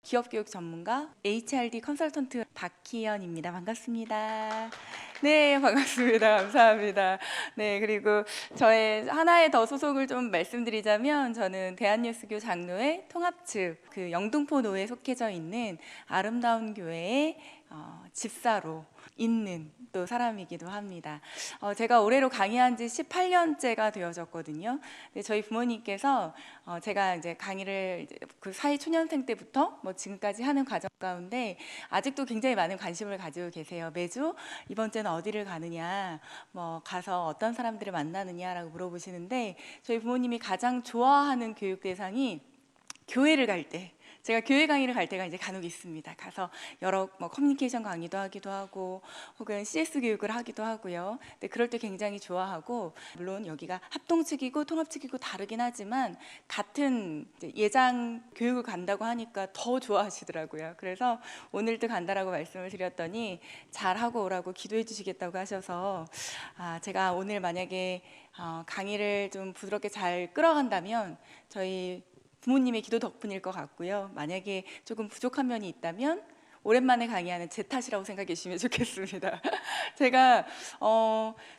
기업교육 전문가 HRD 컨설턴트 박희연입니다. 반갑습니다. 네, 반갑습니다. 감사합니다. 네, 그리고 저의 하나의 더 소속을 좀 말씀드리자면 저는 대한예수교 장로회 통합측 그 영등포노에 속해져 있는 아름다운 교회의 집사로 있는 또 사람이기도 합니다. 제가 올해로 강의한 지 18년째가 되어졌거든요. 근데 저희 부모님께서 제가 이제 강의를 그 사회 초년생 때부터 뭐 지금까지 하는 과정 가운데 아직도 굉장히 많은 관심을 가지고 계세요. 매주 이번 주는 어디를 가느냐, 뭐 가서 어떤 사람들을 만나느냐라고 물어보시는데 저희 부모님이 가장 좋아하는 교육 대상이 교회를 갈 때, 제가 교회 강의를 갈 때가 이제 간혹 있습니다. 가서 여러 뭐 커뮤니케이션 강의도 하기도 하고 혹은 CS 교육을 하기도 하고요. 근데 그럴 때 굉장히 좋아하고, 물론 여기가 합동 측이고 통합 측이고 다르긴 하지만 같은 예장 교육을 간다고 하니까 더 좋아하시더라고요. 그래서 오늘도 간다라고 말씀을 드렸더니 잘하고 오라고 기도해 주시겠다고 하셔서 제가 오늘 만약에 강의를 좀 부드럽게 잘 끌어간다면 저희 부모님의 기도 덕분일 것 같고요. 만약에 조금 부족한 면이 있다면 오랜만에 강의하는 제 탓이라고 생각해 주시면 좋겠습니다. 제가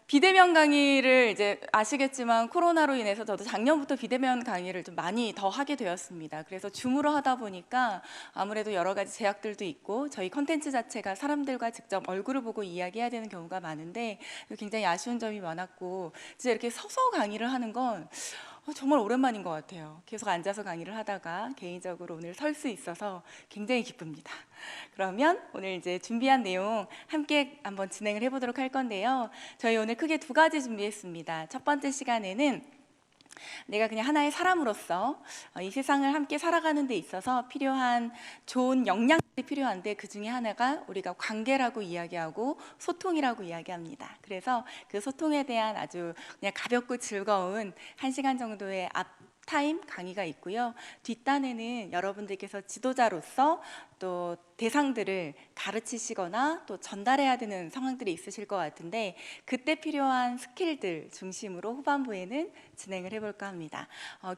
비대면 강의를 이제 아시겠지만 코로나로 인해서 저도 작년부터 비대면 강의를 좀 많이 더 하게 되었습니다. 그래서 줌으로 하다 보니까 아무래도 여러 가지 제약들도 있고 저희 컨텐츠 자체가 사람들과 직접 얼굴을 보고 이야기해야 되는 경우가 많은데 굉장히 아쉬운 점이 많았고, 진짜 이렇게 서서 강의를 하는 건 정말 오랜만인 것 같아요. 계속 앉아서 강의를 하다가 개인적으로 오늘 설 수 있어서 굉장히 기쁩니다. 그러면 오늘 이제 준비한 내용 함께 한번 진행을 해보도록 할 건데요. 저희 오늘 크게 두 가지 준비했습니다. 첫 번째 시간에는 내가 그냥 하나의 사람으로서 이 세상을 함께 살아가는 데 있어서 필요한 좋은 역량들이 필요한데 그 중에 하나가 우리가 관계라고 이야기하고 소통이라고 이야기합니다. 그래서 그 소통에 대한 아주 그냥 가볍고 즐거운 1시간 정도의 앞타임 강의가 있고요. 뒷단에는 여러분들께서 지도자로서 또 대상들을 가르치시거나 또 전달해야 되는 상황들이 있으실 것 같은데 그때 필요한 스킬들 중심으로 후반부에는 진행을 해볼까 합니다.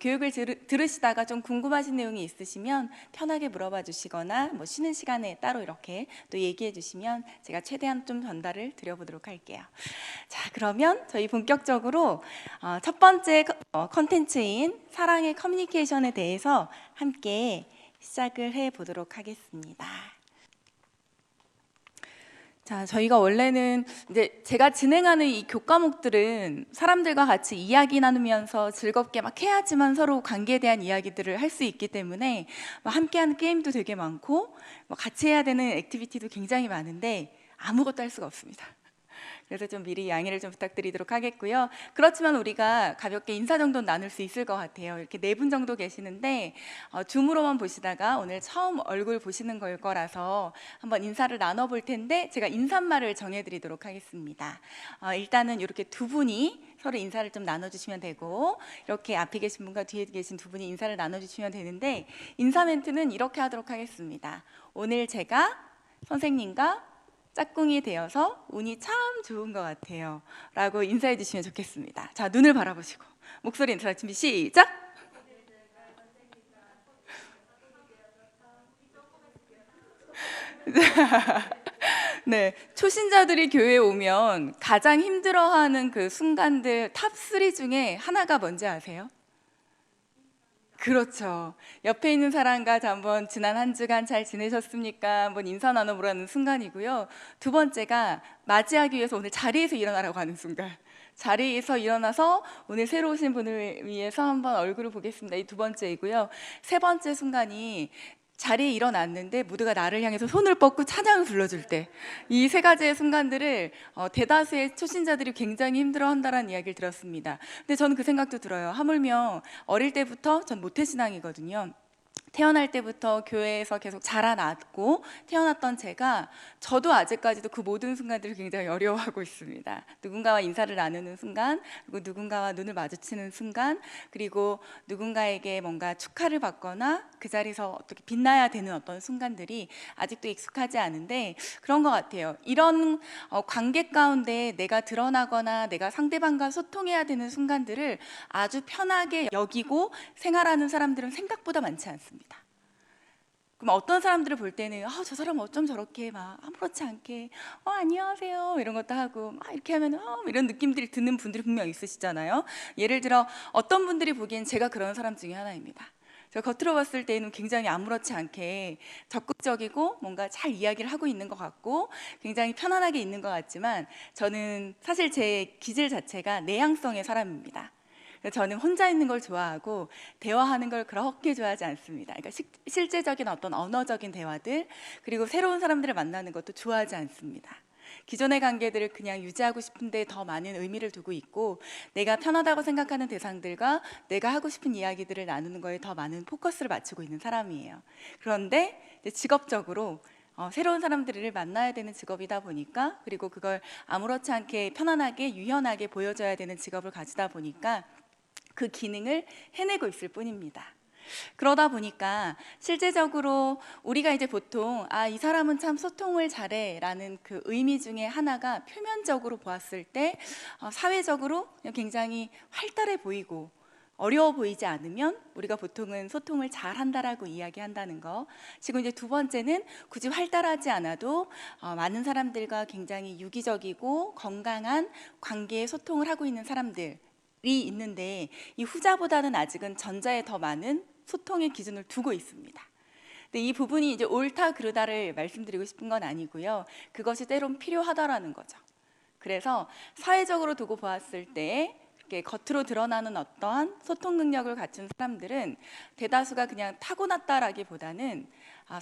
교육을 들으시다가 좀 궁금하신 내용이 있으시면 편하게 물어봐 주시거나 뭐 쉬는 시간에 따로 이렇게 또 얘기해 주시면 제가 최대한 좀 전달을 드려보도록 할게요. 자, 그러면 저희 본격적으로 첫 번째 컨텐츠인 사랑의 커뮤니케이션에 대해서 함께 시작을 해보도록 하겠습니다. 자, 저희가 원래는 이제 제가 진행하는 이 교과목들은 사람들과 같이 이야기 나누면서 즐겁게 막 해야지만 서로 관계에 대한 이야기들을 할 수 있기 때문에 함께하는 게임도 되게 많고 같이 해야 되는 액티비티도 굉장히 많은데 아무것도 할 수가 없습니다. 그래서 좀 미리 양해를 좀 부탁드리도록 하겠고요. 그렇지만 우리가 가볍게 인사 정도는 나눌 수 있을 것 같아요. 이렇게 4분 정도 계시는데 줌으로만 보시다가 오늘 처음 얼굴 보시는 걸 거라서 한번 인사를 나눠볼 텐데 제가 인사말을 정해드리도록 하겠습니다. 일단은 이렇게 두 분이 서로 인사를 좀 나눠주시면 되고, 이렇게 앞에 계신 분과 뒤에 계신 두 분이 인사를 나눠주시면 되는데, 인사 멘트는 이렇게 하도록 하겠습니다. 오늘 제가 선생님과 짝꿍이 되어서 운이 참 좋은 것 같아요 라고 인사해 주시면 좋겠습니다. 자, 눈을 바라보시고 목소리 인사 준비 시작! 네, 초신자들이 교회에 오면 가장 힘들어하는 그 순간들 탑3 중에 하나가 뭔지 아세요? 그렇죠. 옆에 있는 사람과 한번 지난 한 주간 잘 지내셨습니까? 한번 인사 나눠보라는 순간이고요. 두 번째가 맞이하기 위해서 오늘 자리에서 일어나라고 하는 순간. 자리에서 일어나서 오늘 새로 오신 분을 위해서 한번 얼굴을 보겠습니다. 이 두 번째이고요. 세 번째 순간이 자리에 일어났는데 모두가 나를 향해서 손을 뻗고 찬양을 불러줄 때, 이 세 가지의 순간들을 대다수의 초신자들이 굉장히 힘들어한다는 이야기를 들었습니다. 근데 저는 그 생각도 들어요. 하물며 어릴 때부터 전 모태신앙이거든요. 태어날 때부터 교회에서 계속 자라났고 태어났던 제가 저도 아직까지도 그 모든 순간들을 굉장히 어려워하고 있습니다. 누군가와 인사를 나누는 순간, 그리고 누군가와 눈을 마주치는 순간, 그리고 누군가에게 뭔가 축하를 받거나 그 자리에서 어떻게 빛나야 되는 어떤 순간들이 아직도 익숙하지 않은데 그런 것 같아요. 이런 관계 가운데 내가 드러나거나 내가 상대방과 소통해야 되는 순간들을 아주 편하게 여기고 생활하는 사람들은 생각보다 많지 않습니다. 그럼 어떤 사람들을 볼 때는 저 사람 어쩜 저렇게 막 아무렇지 않게 안녕하세요 이런 것도 하고 막 이렇게 하면 이런 느낌들이 드는 분들이 분명 있으시잖아요. 예를 들어 어떤 분들이 보기엔 제가 그런 사람 중에 하나입니다. 제가 겉으로 봤을 때는 굉장히 아무렇지 않게 적극적이고 뭔가 잘 이야기를 하고 있는 것 같고 굉장히 편안하게 있는 것 같지만 저는 사실 제 기질 자체가 내향성의 사람입니다. 저는 혼자 있는 걸 좋아하고 대화하는 걸 그렇게 좋아하지 않습니다. 그러니까 실제적인 어떤 언어적인 대화들 그리고 새로운 사람들을 만나는 것도 좋아하지 않습니다. 기존의 관계들을 그냥 유지하고 싶은데 더 많은 의미를 두고 있고 내가 편하다고 생각하는 대상들과 내가 하고 싶은 이야기들을 나누는 거에 더 많은 포커스를 맞추고 있는 사람이에요. 그런데 직업적으로 새로운 사람들을 만나야 되는 직업이다 보니까 그리고 그걸 아무렇지 않게 편안하게 유연하게 보여줘야 되는 직업을 가지다 보니까 그 기능을 해내고 있을 뿐입니다. 그러다 보니까 실제적으로 우리가 이제 보통 이 사람은 참 소통을 잘해 라는 그 의미 중에 하나가 표면적으로 보았을 때 사회적으로 굉장히 활달해 보이고 어려워 보이지 않으면 우리가 보통은 소통을 잘한다라고 이야기한다는 거. 지금 이제 두 번째는 굳이 활달하지 않아도 많은 사람들과 굉장히 유기적이고 건강한 관계의 소통을 하고 있는 사람들 이 있는데 이 후자보다는 아직은 전자에 더 많은 소통의 기준을 두고 있습니다. 근데 이 부분이 이제 옳다 그르다를 말씀드리고 싶은 건 아니고요. 그것이 때론 필요하다라는 거죠. 그래서 사회적으로 두고 보았을 때 이렇게 겉으로 드러나는 어떠한 소통 능력을 갖춘 사람들은 대다수가 그냥 타고났다라기보다는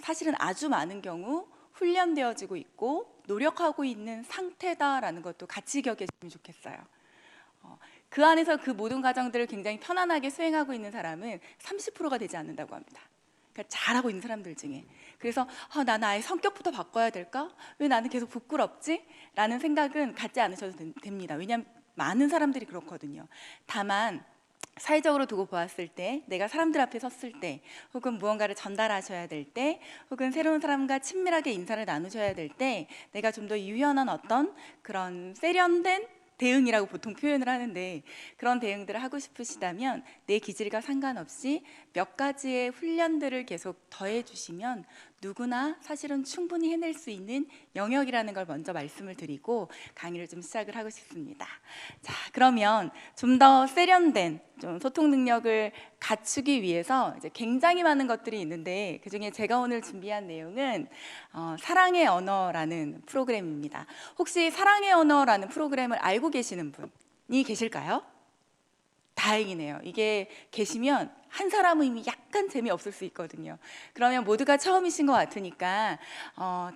사실은 아주 많은 경우 훈련되어지고 있고 노력하고 있는 상태다라는 것도 같이 기억해 주시면 좋겠어요. 그 안에서 그 모든 과정들을 굉장히 편안하게 수행하고 있는 사람은 30%가 되지 않는다고 합니다. 그러니까 잘하고 있는 사람들 중에. 그래서 나는 아예 성격부터 바꿔야 될까? 왜 나는 계속 부끄럽지? 라는 생각은 갖지 않으셔도 됩니다. 왜냐하면 많은 사람들이 그렇거든요. 다만 사회적으로 두고 보았을 때 내가 사람들 앞에 섰을 때 혹은 무언가를 전달하셔야 될 때 혹은 새로운 사람과 친밀하게 인사를 나누셔야 될 때 내가 좀 더 유연한 어떤 그런 세련된 대응이라고 보통 표현을 하는데 그런 대응들을 하고 싶으시다면 내 기질과 상관없이 몇 가지의 훈련들을 계속 더해 주시면 누구나 사실은 충분히 해낼 수 있는 영역이라는 걸 먼저 말씀을 드리고 강의를 좀 시작을 하고 싶습니다. 자, 그러면 좀 더 세련된 좀 소통 능력을 갖추기 위해서 이제 굉장히 많은 것들이 있는데 그중에 제가 오늘 준비한 내용은 사랑의 언어라는 프로그램입니다. 혹시 사랑의 언어라는 프로그램을 알고 계시는 분이 계실까요? 다행이네요. 이게 계시면 한 사람은 이미 약간 재미없을 수 있거든요. 그러면 모두가 처음이신 것 같으니까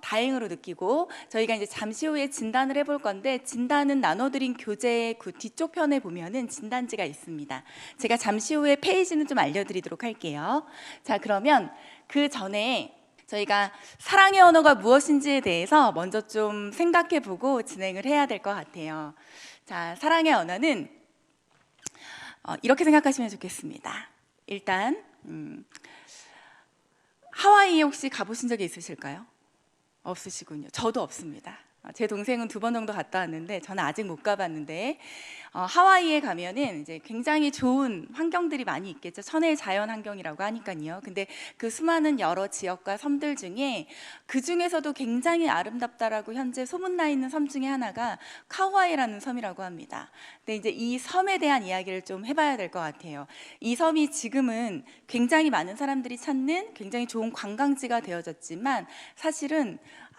다행으로 느끼고 저희가 이제 잠시 후에 진단을 해볼 건데 진단은 나눠드린 교재의 그 뒤쪽 편에 보면은 진단지가 있습니다. 제가 잠시 후에 페이지는 좀 알려드리도록 할게요. 자, 그러면 그 전에 저희가 사랑의 언어가 무엇인지에 대해서 먼저 좀 생각해보고 진행을 해야 될 것 같아요. 자, 사랑의 언어는 이렇게 생각하시면 좋겠습니다. 일단 하와이에 혹시 가보신 적이 있으실까요? 없으시군요. 저도 없습니다. 제 동생은 2번 정도 갔다 왔는데 저는 아직 못 가봤는데 하와이에 가면은 이제 굉장히 좋은 환경들이 많이 있겠죠. 천혜의 자연 환경이라고 하니까요. 근데 그 수많은 여러 지역과 섬들 중에 그 중에서도 굉장히 아름답다라고 현재 소문나 있는 섬 중에 하나가 카우아이라는 섬이라고 합니다. 근데 이제 이 섬에 대한 이야기를 좀 해봐야 될 것 같아요. 이 섬이 지금은 굉장히 많은 사람들이 찾는 굉장히 좋은 관광지가 되어졌지만 사실은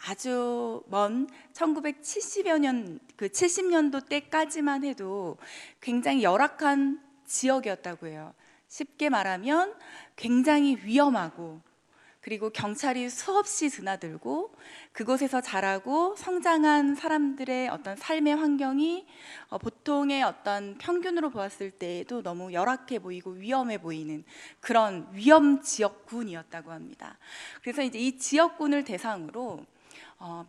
아주 먼 1970여 년, 그 70년도 때까지만 해도 굉장히 열악한 지역이었다고 해요. 쉽게 말하면 굉장히 위험하고 그리고 경찰이 수없이 드나들고 그곳에서 자라고 성장한 사람들의 어떤 삶의 환경이 보통의 어떤 평균으로 보았을 때에도 너무 열악해 보이고 위험해 보이는 그런 위험 지역군이었다고 합니다. 그래서 이제 이 지역군을 대상으로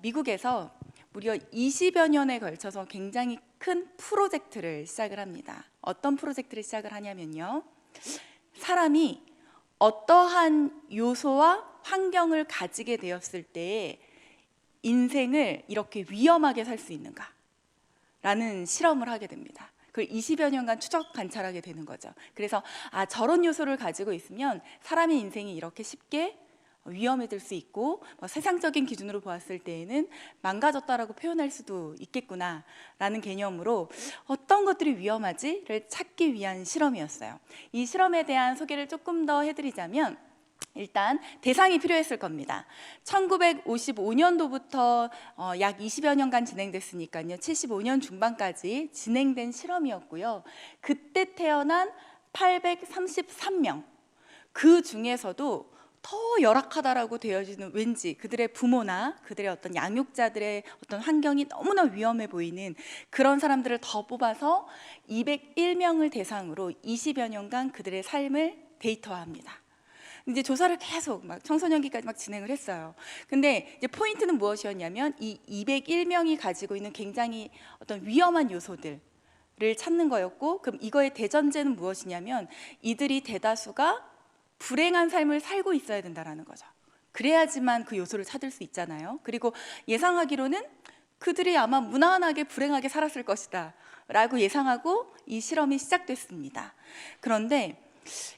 미국에서 무려 20여 년에 걸쳐서 굉장히 큰 프로젝트를 시작을 합니다. 어떤 프로젝트를 시작을 하냐면요. 사람이 어떠한 요소와 환경을 가지게 되었을 때 인생을 이렇게 위험하게 살 수 있는가? 라는 실험을 하게 됩니다. 그걸 20여 년간 추적 관찰하게 되는 거죠. 그래서 저런 요소를 가지고 있으면 사람의 인생이 이렇게 쉽게 위험해질 수 있고 세상적인 기준으로 보았을 때에는 망가졌다라고 표현할 수도 있겠구나라는 개념으로 어떤 것들이 위험하지를 찾기 위한 실험이었어요. 이 실험에 대한 소개를 조금 더 해드리자면 일단 대상이 필요했을 겁니다. 1955년도부터 약 20여 년간 진행됐으니까요. 75년 중반까지 진행된 실험이었고요. 그때 태어난 833명, 그 중에서도 더 열악하다라고 되어지는, 왠지 그들의 부모나 그들의 어떤 양육자들의 어떤 환경이 너무나 위험해 보이는 그런 사람들을 더 뽑아서 201명을 대상으로 20여 년간 그들의 삶을 데이터화합니다. 이제 조사를 계속 막 청소년기까지 막 진행을 했어요. 근데 이제 포인트는 무엇이었냐면 이 201명이 가지고 있는 굉장히 어떤 위험한 요소들을 찾는 거였고, 그럼 이거의 대전제는 무엇이냐면 이들이 대다수가 불행한 삶을 살고 있어야 된다라는 거죠. 그래야지만 그 요소를 찾을 수 있잖아요. 그리고 예상하기로는 그들이 아마 무난하게 불행하게 살았을 것이다 라고 예상하고 이 실험이 시작됐습니다. 그런데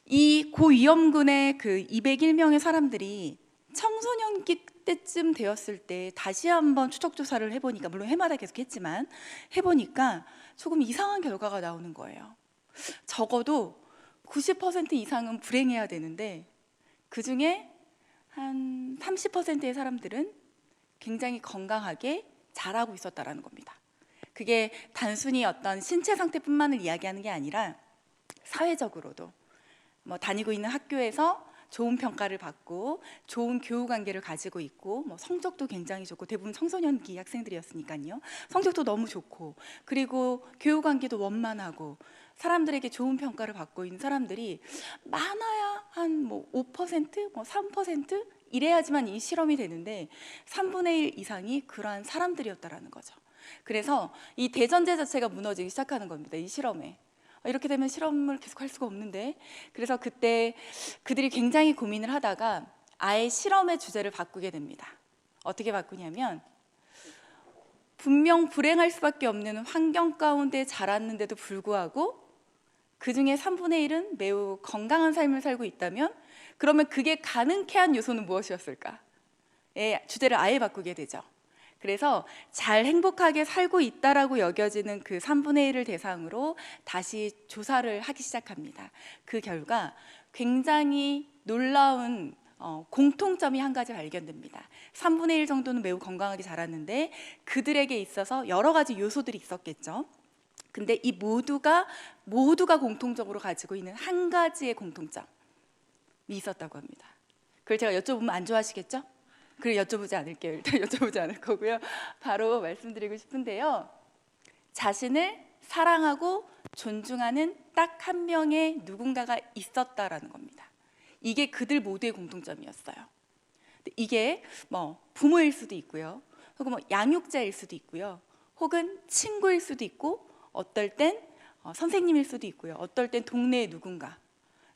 이 고위험군의 그 201명의 사람들이 청소년기 때쯤 되었을 때 다시 한번 추적 조사를 해보니까, 물론 해마다 계속 했지만 해보니까 조금 이상한 결과가 나오는 거예요. 적어도 90% 이상은 불행해야 되는데 그 중에 한 30%의 사람들은 굉장히 건강하게 자라고 있었다라는 겁니다. 그게 단순히 어떤 신체 상태뿐만을 이야기하는 게 아니라 사회적으로도 다니고 있는 학교에서 좋은 평가를 받고 좋은 교우 관계를 가지고 있고 성적도 굉장히 좋고, 대부분 청소년기 학생들이었으니까요. 성적도 너무 좋고, 그리고 교우 관계도 원만하고 사람들에게 좋은 평가를 받고 있는 사람들이 많아야 한 5%, 3% 이래야지만 이 실험이 되는데 3분의 1 이상이 그러한 사람들이었다라는 거죠. 그래서 이 대전제 자체가 무너지기 시작하는 겁니다. 이 실험에. 이렇게 되면 실험을 계속 할 수가 없는데, 그래서 그때 그들이 굉장히 고민을 하다가 아예 실험의 주제를 바꾸게 됩니다. 어떻게 바꾸냐면, 분명 불행할 수밖에 없는 환경 가운데 자랐는데도 불구하고 그 중에 3분의 1은 매우 건강한 삶을 살고 있다면, 그러면 그게 가능케 한 요소는 무엇이었을까? 주제를 아예 바꾸게 되죠. 그래서 잘 행복하게 살고 있다라고 여겨지는 그 3분의 1을 대상으로 다시 조사를 하기 시작합니다. 그 결과 굉장히 놀라운 공통점이 한 가지 발견됩니다. 3분의 1 정도는 매우 건강하게 자랐는데 그들에게 있어서 여러 가지 요소들이 있었겠죠. 근데 이 모두가 공통적으로 가지고 있는 한 가지의 공통점이 있었다고 합니다. 그걸 제가 여쭤보면 안 좋아하시겠죠? 그래 여쭤보지 않을게요. 일단 여쭤보지 않을 거고요. 바로 말씀드리고 싶은데요. 자신을 사랑하고 존중하는 딱 한 명의 누군가가 있었다라는 겁니다. 이게 그들 모두의 공통점이었어요. 이게 부모일 수도 있고요, 혹은 양육자일 수도 있고요, 혹은 친구일 수도 있고, 어떨 땐 선생님일 수도 있고요, 어떨 땐 동네의 누군가.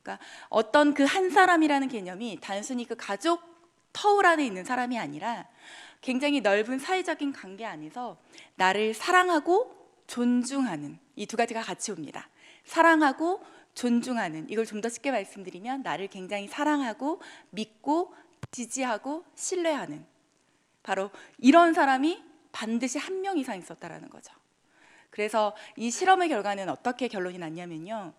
그러니까 어떤 그 한 사람이라는 개념이 단순히 그 가족 터울 안에 있는 사람이 아니라 굉장히 넓은 사회적인 관계 안에서 나를 사랑하고 존중하는, 이 두 가지가 같이 옵니다. 사랑하고 존중하는, 이걸 좀 더 쉽게 말씀드리면 나를 굉장히 사랑하고 믿고 지지하고 신뢰하는, 바로 이런 사람이 반드시 한 명 이상 있었다라는 거죠. 그래서 이 실험의 결과는 어떻게 결론이 났냐면요,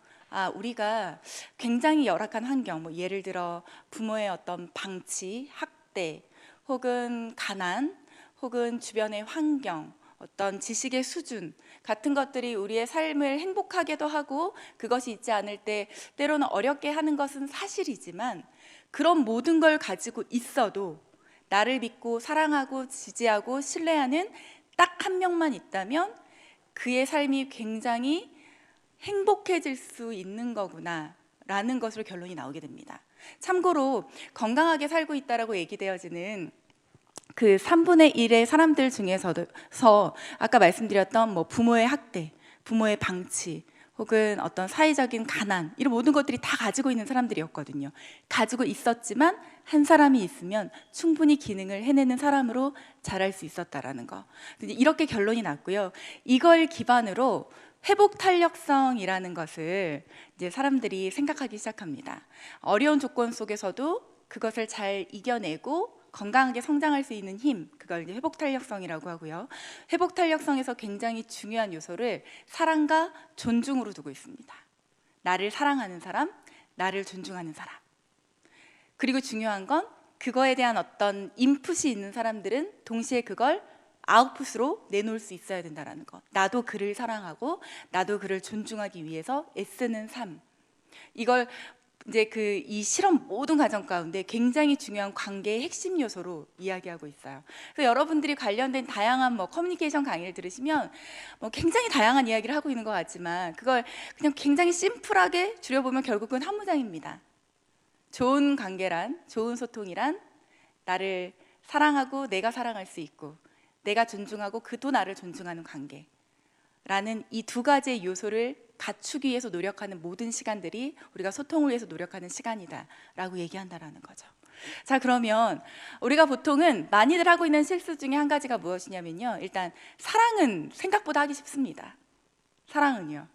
우리가 굉장히 열악한 환경, 예를 들어 부모의 어떤 방치, 학대, 혹은 가난, 혹은 주변의 환경, 어떤 지식의 수준 같은 것들이 우리의 삶을 행복하게도 하고 그것이 있지 않을 때 때로는 어렵게 하는 것은 사실이지만, 그런 모든 걸 가지고 있어도 나를 믿고 사랑하고 지지하고 신뢰하는 딱 한 명만 있다면 그의 삶이 굉장히 행복해질 수 있는 거구나 라는 것으로 결론이 나오게 됩니다. 참고로 건강하게 살고 있다라고 얘기되어지는 그 3분의 1의 사람들 중에서도 아까 말씀드렸던 부모의 학대, 부모의 방치, 혹은 어떤 사회적인 가난, 이런 모든 것들이 다 가지고 있는 사람들이었거든요. 가지고 있었지만 한 사람이 있으면 충분히 기능을 해내는 사람으로 자랄 수 있었다라는 거. 이렇게 결론이 났고요. 이걸 기반으로 회복 탄력성이라는 것을 이제 사람들이 생각하기 시작합니다. 어려운 조건 속에서도 그것을 잘 이겨내고 건강하게 성장할 수 있는 힘, 그걸 이제 회복 탄력성이라고 하고요. 회복 탄력성에서 굉장히 중요한 요소를 사랑과 존중으로 두고 있습니다. 나를 사랑하는 사람, 나를 존중하는 사람. 그리고 중요한 건 그거에 대한 어떤 인풋이 있는 사람들은 동시에 그걸 아웃풋으로 내놓을 수 있어야 된다는 것. 나도 그를 사랑하고 나도 그를 존중하기 위해서 애쓰는 삶. 이걸 이제 이 실험 모든 과정 가운데 굉장히 중요한 관계의 핵심 요소로 이야기하고 있어요. 그래서 여러분들이 관련된 다양한 커뮤니케이션 강의를 들으시면 굉장히 다양한 이야기를 하고 있는 것 같지만 그걸 그냥 굉장히 심플하게 줄여보면 결국은 한 문장입니다. 좋은 관계란, 좋은 소통이란 나를 사랑하고 내가 사랑할 수 있고 내가 존중하고 그도 나를 존중하는 관계라는 이 두 가지의 요소를 갖추기 위해서 노력하는 모든 시간들이 우리가 소통을 위해서 노력하는 시간이다라고 얘기한다라는 거죠. 자, 그러면 우리가 보통은 많이들 하고 있는 실수 중에 한 가지가 무엇이냐면요, 일단 사랑은 생각보다 하기 쉽습니다. 사랑은요.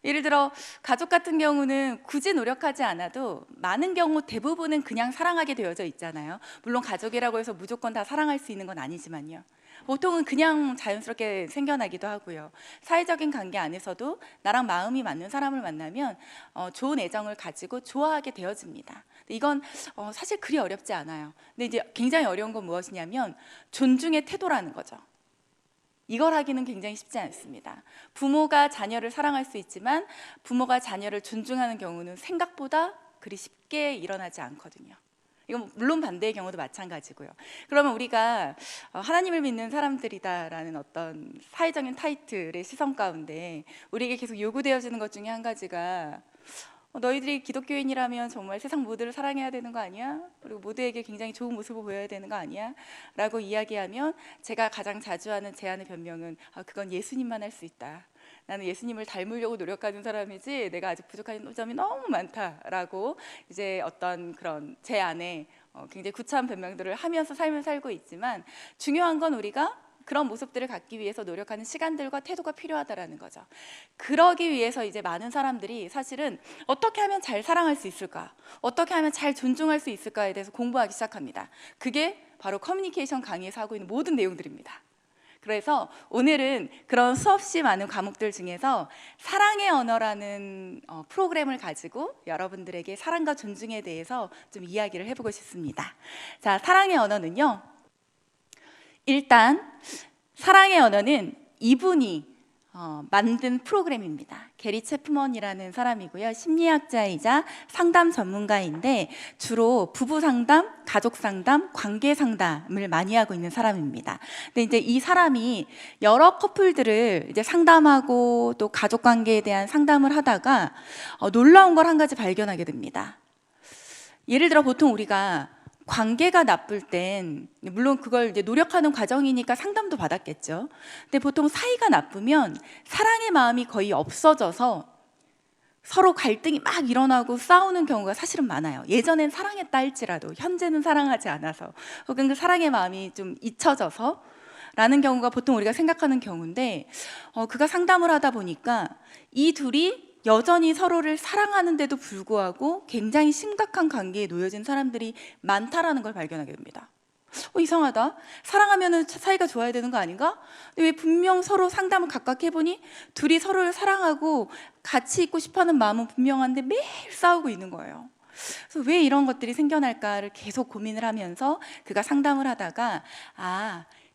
예를 들어 가족 같은 경우는 굳이 노력하지 않아도 많은 경우 대부분은 그냥 사랑하게 되어져 있잖아요. 물론 가족이라고 해서 무조건 다 사랑할 수 있는 건 아니지만요. 보통은 그냥 자연스럽게 생겨나기도 하고요. 사회적인 관계 안에서도 나랑 마음이 맞는 사람을 만나면 좋은 애정을 가지고 좋아하게 되어집니다. 이건 사실 그리 어렵지 않아요. 근데 이제 굉장히 어려운 건 무엇이냐면 존중의 태도라는 거죠. 이걸 하기는 굉장히 쉽지 않습니다. 부모가 자녀를 사랑할 수 있지만 부모가 자녀를 존중하는 경우는 생각보다 그리 쉽게 일어나지 않거든요. 이건 물론 반대의 경우도 마찬가지고요. 그러면 우리가 하나님을 믿는 사람들이다라는 어떤 사회적인 타이틀의 시선 가운데 우리에게 계속 요구되어지는 것 중에 한 가지가 너희들이 기독교인이라면 정말 세상 모두를 사랑해야 되는 거 아니야? 그리고 모두에게 굉장히 좋은 모습을 보여야 되는 거 아니야? 라고 이야기하면 제가 가장 자주 하는 제안의 변명은 그건 예수님만 할 수 있다. 나는 예수님을 닮으려고 노력하는 사람이지 내가 아직 부족한 점이 너무 많다라고 이제 어떤 그런 제 안에 굉장히 구차한 변명들을 하면서 삶을 살고 있지만 중요한 건 우리가 그런 모습들을 갖기 위해서 노력하는 시간들과 태도가 필요하다라는 거죠. 그러기 위해서 이제 많은 사람들이 사실은 어떻게 하면 잘 사랑할 수 있을까? 어떻게 하면 잘 존중할 수 있을까에 대해서 공부하기 시작합니다. 그게 바로 커뮤니케이션 강의에서 하고 있는 모든 내용들입니다. 그래서 오늘은 그런 수없이 많은 과목들 중에서 사랑의 언어라는 프로그램을 가지고 여러분들에게 사랑과 존중에 대해서 좀 이야기를 해보고 싶습니다. 자, 사랑의 언어는요, 일단 사랑의 언어는 이분이 만든 프로그램입니다. 게리 채프먼이라는 사람이고요. 심리학자이자 상담 전문가인데 주로 부부 상담, 가족 상담, 관계 상담을 많이 하고 있는 사람입니다. 근데 이제 이 사람이 여러 커플들을 이제 상담하고 또 가족 관계에 대한 상담을 하다가 놀라운 걸 한 가지 발견하게 됩니다. 예를 들어 보통 우리가 관계가 나쁠 땐 물론 그걸 이제 노력하는 과정이니까 상담도 받았겠죠. 근데 보통 사이가 나쁘면 사랑의 마음이 거의 없어져서 서로 갈등이 막 일어나고 싸우는 경우가 사실은 많아요. 예전엔 사랑했다 할지라도 현재는 사랑하지 않아서 혹은 그 사랑의 마음이 좀 잊혀져서 라는 경우가 보통 우리가 생각하는 경우인데 그가 상담을 하다 보니까 이 둘이 여전히 서로를 사랑하는데도 불구하고 굉장히 심각한 관계에 놓여진 사람들이 많다라는 걸 발견하게 됩니다. 이상하다. 사랑하면 사이가 좋아야 되는 거 아닌가? 근데 왜 분명 서로 상담을 각각 해보니 둘이 서로를 사랑하고 같이 있고 싶어하는 마음은 분명한데 매일 싸우고 있는 거예요. 그래서 왜 이런 것들이 생겨날까를 계속 고민을 하면서 그가 상담을 하다가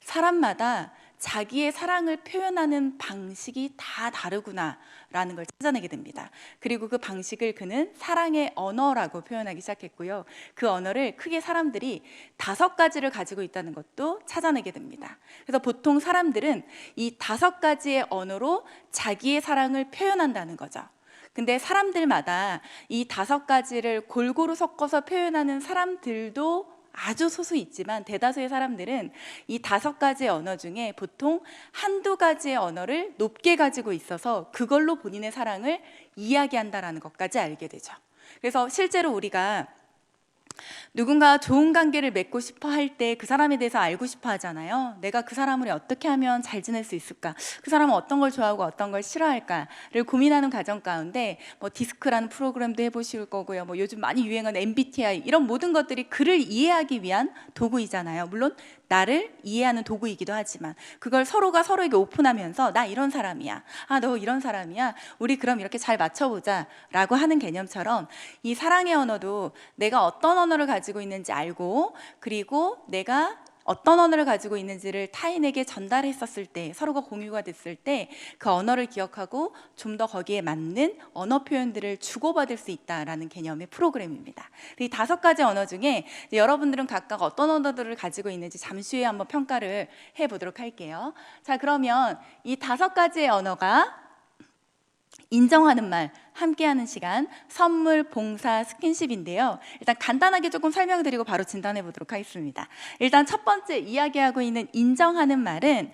사람마다 자기의 사랑을 표현하는 방식이 다 다르구나라는 걸 찾아내게 됩니다. 그리고 그 방식을 그는 사랑의 언어라고 표현하기 시작했고요. 그 언어를 크게 사람들이 5가지를 가지고 있다는 것도 찾아내게 됩니다. 그래서 보통 사람들은 이 5가지의 언어로 자기의 사랑을 표현한다는 거죠. 근데 사람들마다 이 5가지를 골고루 섞어서 표현하는 사람들도 아주 소수 있지만 대다수의 사람들은 이 5가지의 언어 중에 보통 한두 가지의 언어를 높게 가지고 있어서 그걸로 본인의 사랑을 이야기한다라는 것까지 알게 되죠. 그래서 실제로 우리가 누군가 좋은 관계를 맺고 싶어 할 때 그 사람에 대해서 알고 싶어 하잖아요. 내가 그 사람을 어떻게 하면 잘 지낼 수 있을까? 그 사람은 어떤 걸 좋아하고 어떤 걸 싫어할까를 고민하는 과정 가운데 뭐 디스크라는 프로그램도 해보실 거고요. 뭐 요즘 많이 유행하는 MBTI 이런 모든 것들이 그를 이해하기 위한 도구이잖아요. 물론 나를 이해하는 도구이기도 하지만 그걸 서로가 서로에게 오픈하면서 나 이런 사람이야. 아, 너 이런 사람이야. 우리 그럼 이렇게 잘 맞춰보자 라고 하는 개념처럼 이 사랑의 언어도 내가 어떤 언어를 가지고 있는지 알고 그리고 내가 어떤 언어를 가지고 있는지를 타인에게 전달했었을 때 서로가 공유가 됐을 때 그 언어를 기억하고 좀 더 거기에 맞는 언어 표현들을 주고받을 수 있다라는 개념의 프로그램입니다. 이 5가지 언어 중에 여러분들은 각각 어떤 언어들을 가지고 있는지 잠시 후에 한번 평가를 해보도록 할게요. 자, 그러면 이 5가지의 언어가 인정하는 말, 함께하는 시간, 선물, 봉사, 스킨십인데요. 일단 간단하게 조금 설명드리고 바로 진단해 보도록 하겠습니다. 일단 첫 번째 이야기하고 있는 인정하는 말은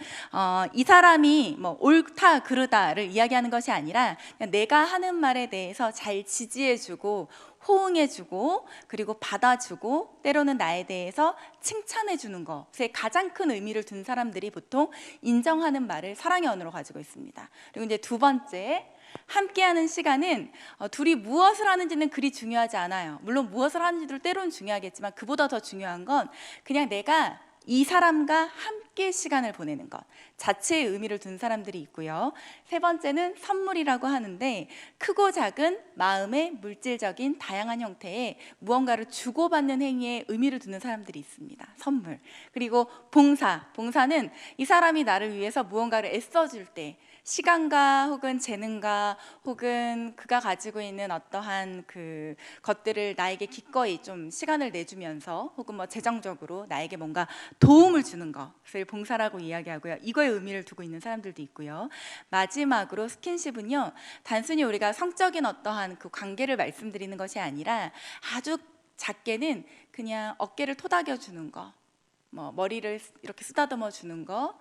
이 사람이 뭐 옳다 그르다를 이야기하는 것이 아니라 그냥 내가 하는 말에 대해서 잘 지지해주고 호응해주고 그리고 받아주고 때로는 나에 대해서 칭찬해주는 것에 가장 큰 의미를 둔 사람들이 보통 인정하는 말을 사랑의 언어로 가지고 있습니다. 그리고 이제 두 번째 함께하는 시간은 둘이 무엇을 하는지는 그리 중요하지 않아요. 물론 무엇을 하는지도 때로는 중요하겠지만 그보다 더 중요한 건 그냥 내가 이 사람과 함께 시간을 보내는 것 자체의 의미를 둔 사람들이 있고요. 세 번째는 선물이라고 하는데 크고 작은 마음의 물질적인 다양한 형태의 무언가를 주고받는 행위에 의미를 두는 사람들이 있습니다. 선물. 그리고 봉사는 이 사람이 나를 위해서 무언가를 애써줄 때 시간과 혹은 재능과 혹은 그가 가지고 있는 어떠한 그 것들을 나에게 기꺼이 좀 시간을 내주면서 혹은 뭐 재정적으로 나에게 뭔가 도움을 주는 것을 봉사라고 이야기하고요. 이거에 의미를 두고 있는 사람들도 있고요. 마지막으로 스킨십은요, 단순히 우리가 성적인 어떠한 그 관계를 말씀드리는 것이 아니라 아주 작게는 그냥 어깨를 토닥여 주는 거, 뭐 머리를 이렇게 쓰다듬어 주는 거,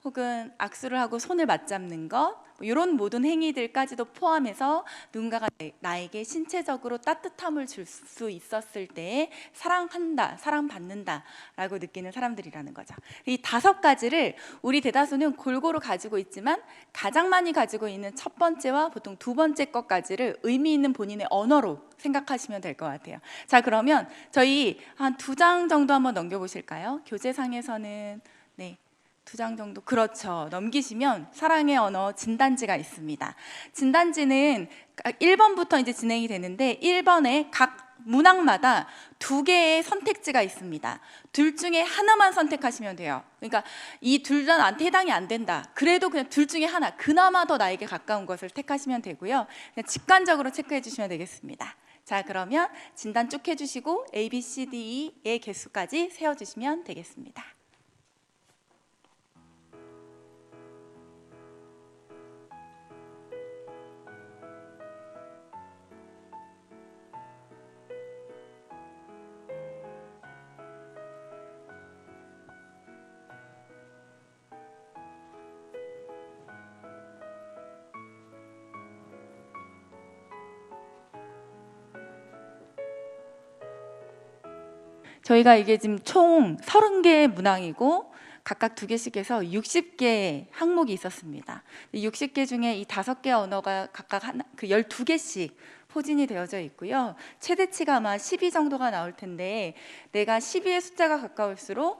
혹은 악수를 하고 손을 맞잡는 것, 이런 모든 행위들까지도 포함해서 누군가가 나에게 신체적으로 따뜻함을 줄 수 있었을 때 사랑한다, 사랑받는다 라고 느끼는 사람들이라는 거죠. 이 5가지를 우리 대다수는 골고루 가지고 있지만 가장 많이 가지고 있는 첫 번째와 보통 두 번째 것까지를 의미 있는 본인의 언어로 생각하시면 될 것 같아요. 자, 그러면 저희 한 2장 정도 한번 넘겨보실까요? 교재상에서는 네, 2장 정도, 그렇죠. 넘기시면 사랑의 언어 진단지가 있습니다. 진단지는 1번부터 이제 진행이 되는데 1번에 각 문항마다 2개의 선택지가 있습니다. 둘 중에 하나만 선택하시면 돼요. 그러니까 이 둘 다 나한테 해당이 안 된다. 그래도 그냥 둘 중에 하나, 그나마 더 나에게 가까운 것을 택하시면 되고요. 그냥 직관적으로 체크해 주시면 되겠습니다. 자, 그러면 진단 쭉 해주시고 A, B, C, D의 개수까지 세워주시면 되겠습니다. 저희가 이게 지금 총 30개의 문항이고 각각 2개씩 해서 60개의 항목이 있었습니다. 60개 중에 이 5개 언어가 각각 그 12개씩 포진이 되어져 있고요. 최대치가 아마 12 정도가 나올 텐데 내가 12의 숫자가 가까울수록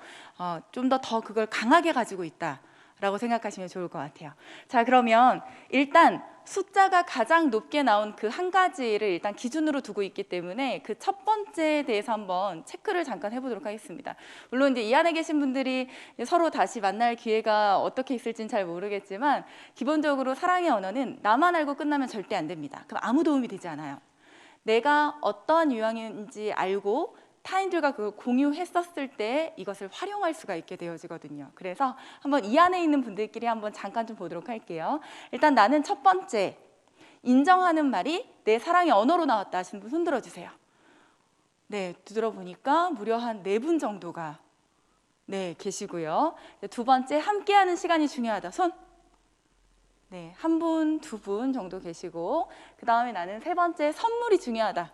좀 더 그걸 강하게 가지고 있다 라고 생각하시면 좋을 것 같아요. 자, 그러면 일단 숫자가 가장 높게 나온 그 한 가지를 일단 기준으로 두고 있기 때문에 그 첫 번째에 대해서 한번 체크를 잠깐 해보도록 하겠습니다. 물론 이제 이 안에 계신 분들이 서로 다시 만날 기회가 어떻게 있을지는 잘 모르겠지만 기본적으로 사랑의 언어는 나만 알고 끝나면 절대 안 됩니다. 그럼 아무 도움이 되지 않아요. 내가 어떠한 유형인지 알고 타인들과 그걸 공유했었을 때 이것을 활용할 수가 있게 되어지거든요. 그래서 한번 이 안에 있는 분들끼리 한번 잠깐 좀 보도록 할게요. 일단 나는 첫 번째, 인정하는 말이 내 사랑의 언어로 나왔다 하시는 분 손 들어주세요. 네, 들어보니까 무려 한 4분 정도가 네, 계시고요. 두 번째, 함께하는 시간이 중요하다. 손. 네, 1분, 2분 정도 계시고, 그 다음에 나는 세 번째, 선물이 중요하다.